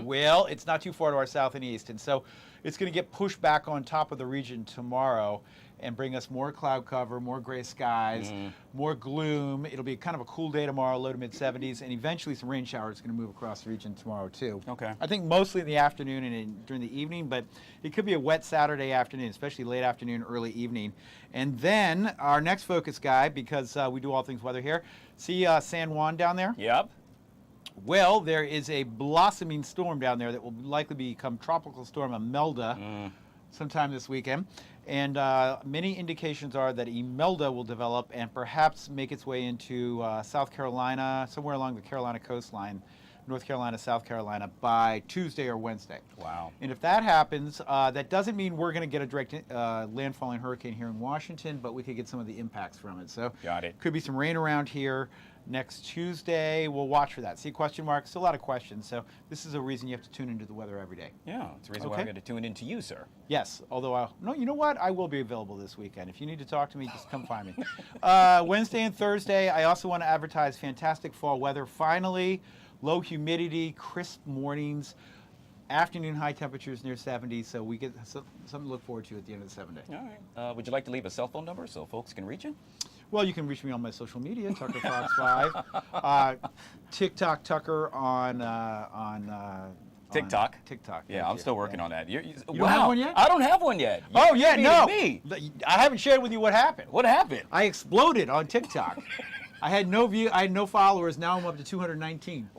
Speaker 2: well, it's not too far to our south and east. And so it's going to get pushed back on top of the region tomorrow and bring us more cloud cover, more gray skies, more gloom. It'll be kind of a cool day tomorrow, low to mid 70s, and eventually some rain showers going to move across the region tomorrow too.
Speaker 1: Okay.
Speaker 2: I think mostly in the afternoon and during the evening, but it could be a wet Saturday afternoon, especially late afternoon, early evening. And then our next focus guy, because we do all things weather here, see San Juan down there?
Speaker 1: Yep.
Speaker 2: Well, there is a blossoming storm down there that will likely become Tropical Storm Imelda sometime this weekend. And many indications are that Imelda will develop and perhaps make its way into South Carolina, somewhere along the Carolina coastline, North Carolina, South Carolina, by Tuesday or Wednesday.
Speaker 1: Wow.
Speaker 2: And if that happens, that doesn't mean we're going to get a direct landfalling hurricane here in Washington, but we could get some of the impacts from it. So
Speaker 1: got it.
Speaker 2: Could be some rain around here. Next Tuesday, we'll watch for that. See, question mark, still a lot of questions. So this is a reason you have to tune into the weather every day.
Speaker 1: Yeah, it's a reason why I'm going to tune into you, sir.
Speaker 2: Yes, although, no, you know what? I will be available this weekend. If you need to talk to me, just come find me. Wednesday and Thursday, I also want to advertise fantastic fall weather. Finally, low humidity, crisp mornings, afternoon high temperatures near 70, so we get something to look forward to at the end of the 7 day.
Speaker 1: All right. Would you like to leave a cell phone number so folks can reach you?
Speaker 2: Well, you can reach me on my social media, Tucker Fox 5, TikTok Tucker on
Speaker 1: TikTok.
Speaker 2: TikTok.
Speaker 1: Yeah, I'm still working on that.
Speaker 2: You don't have one yet?
Speaker 1: I don't have one yet.
Speaker 2: Oh yeah, no.
Speaker 1: Me.
Speaker 2: I haven't shared with you what happened.
Speaker 1: What happened?
Speaker 2: I exploded on TikTok. I had no followers. Now I'm up to 219.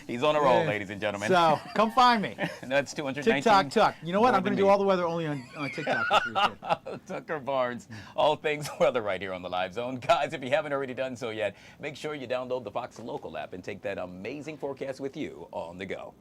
Speaker 1: He's on a roll, ladies and gentlemen.
Speaker 2: So come find me.
Speaker 1: That's 219.
Speaker 2: TikTok Tuck. You know what? I'm going to do all the weather only on TikTok this weekend.
Speaker 1: Tucker Barnes, all things weather right here on the Live Zone. Guys, if you haven't already done so yet, make sure you download the Fox Local app and take that amazing forecast with you on the go.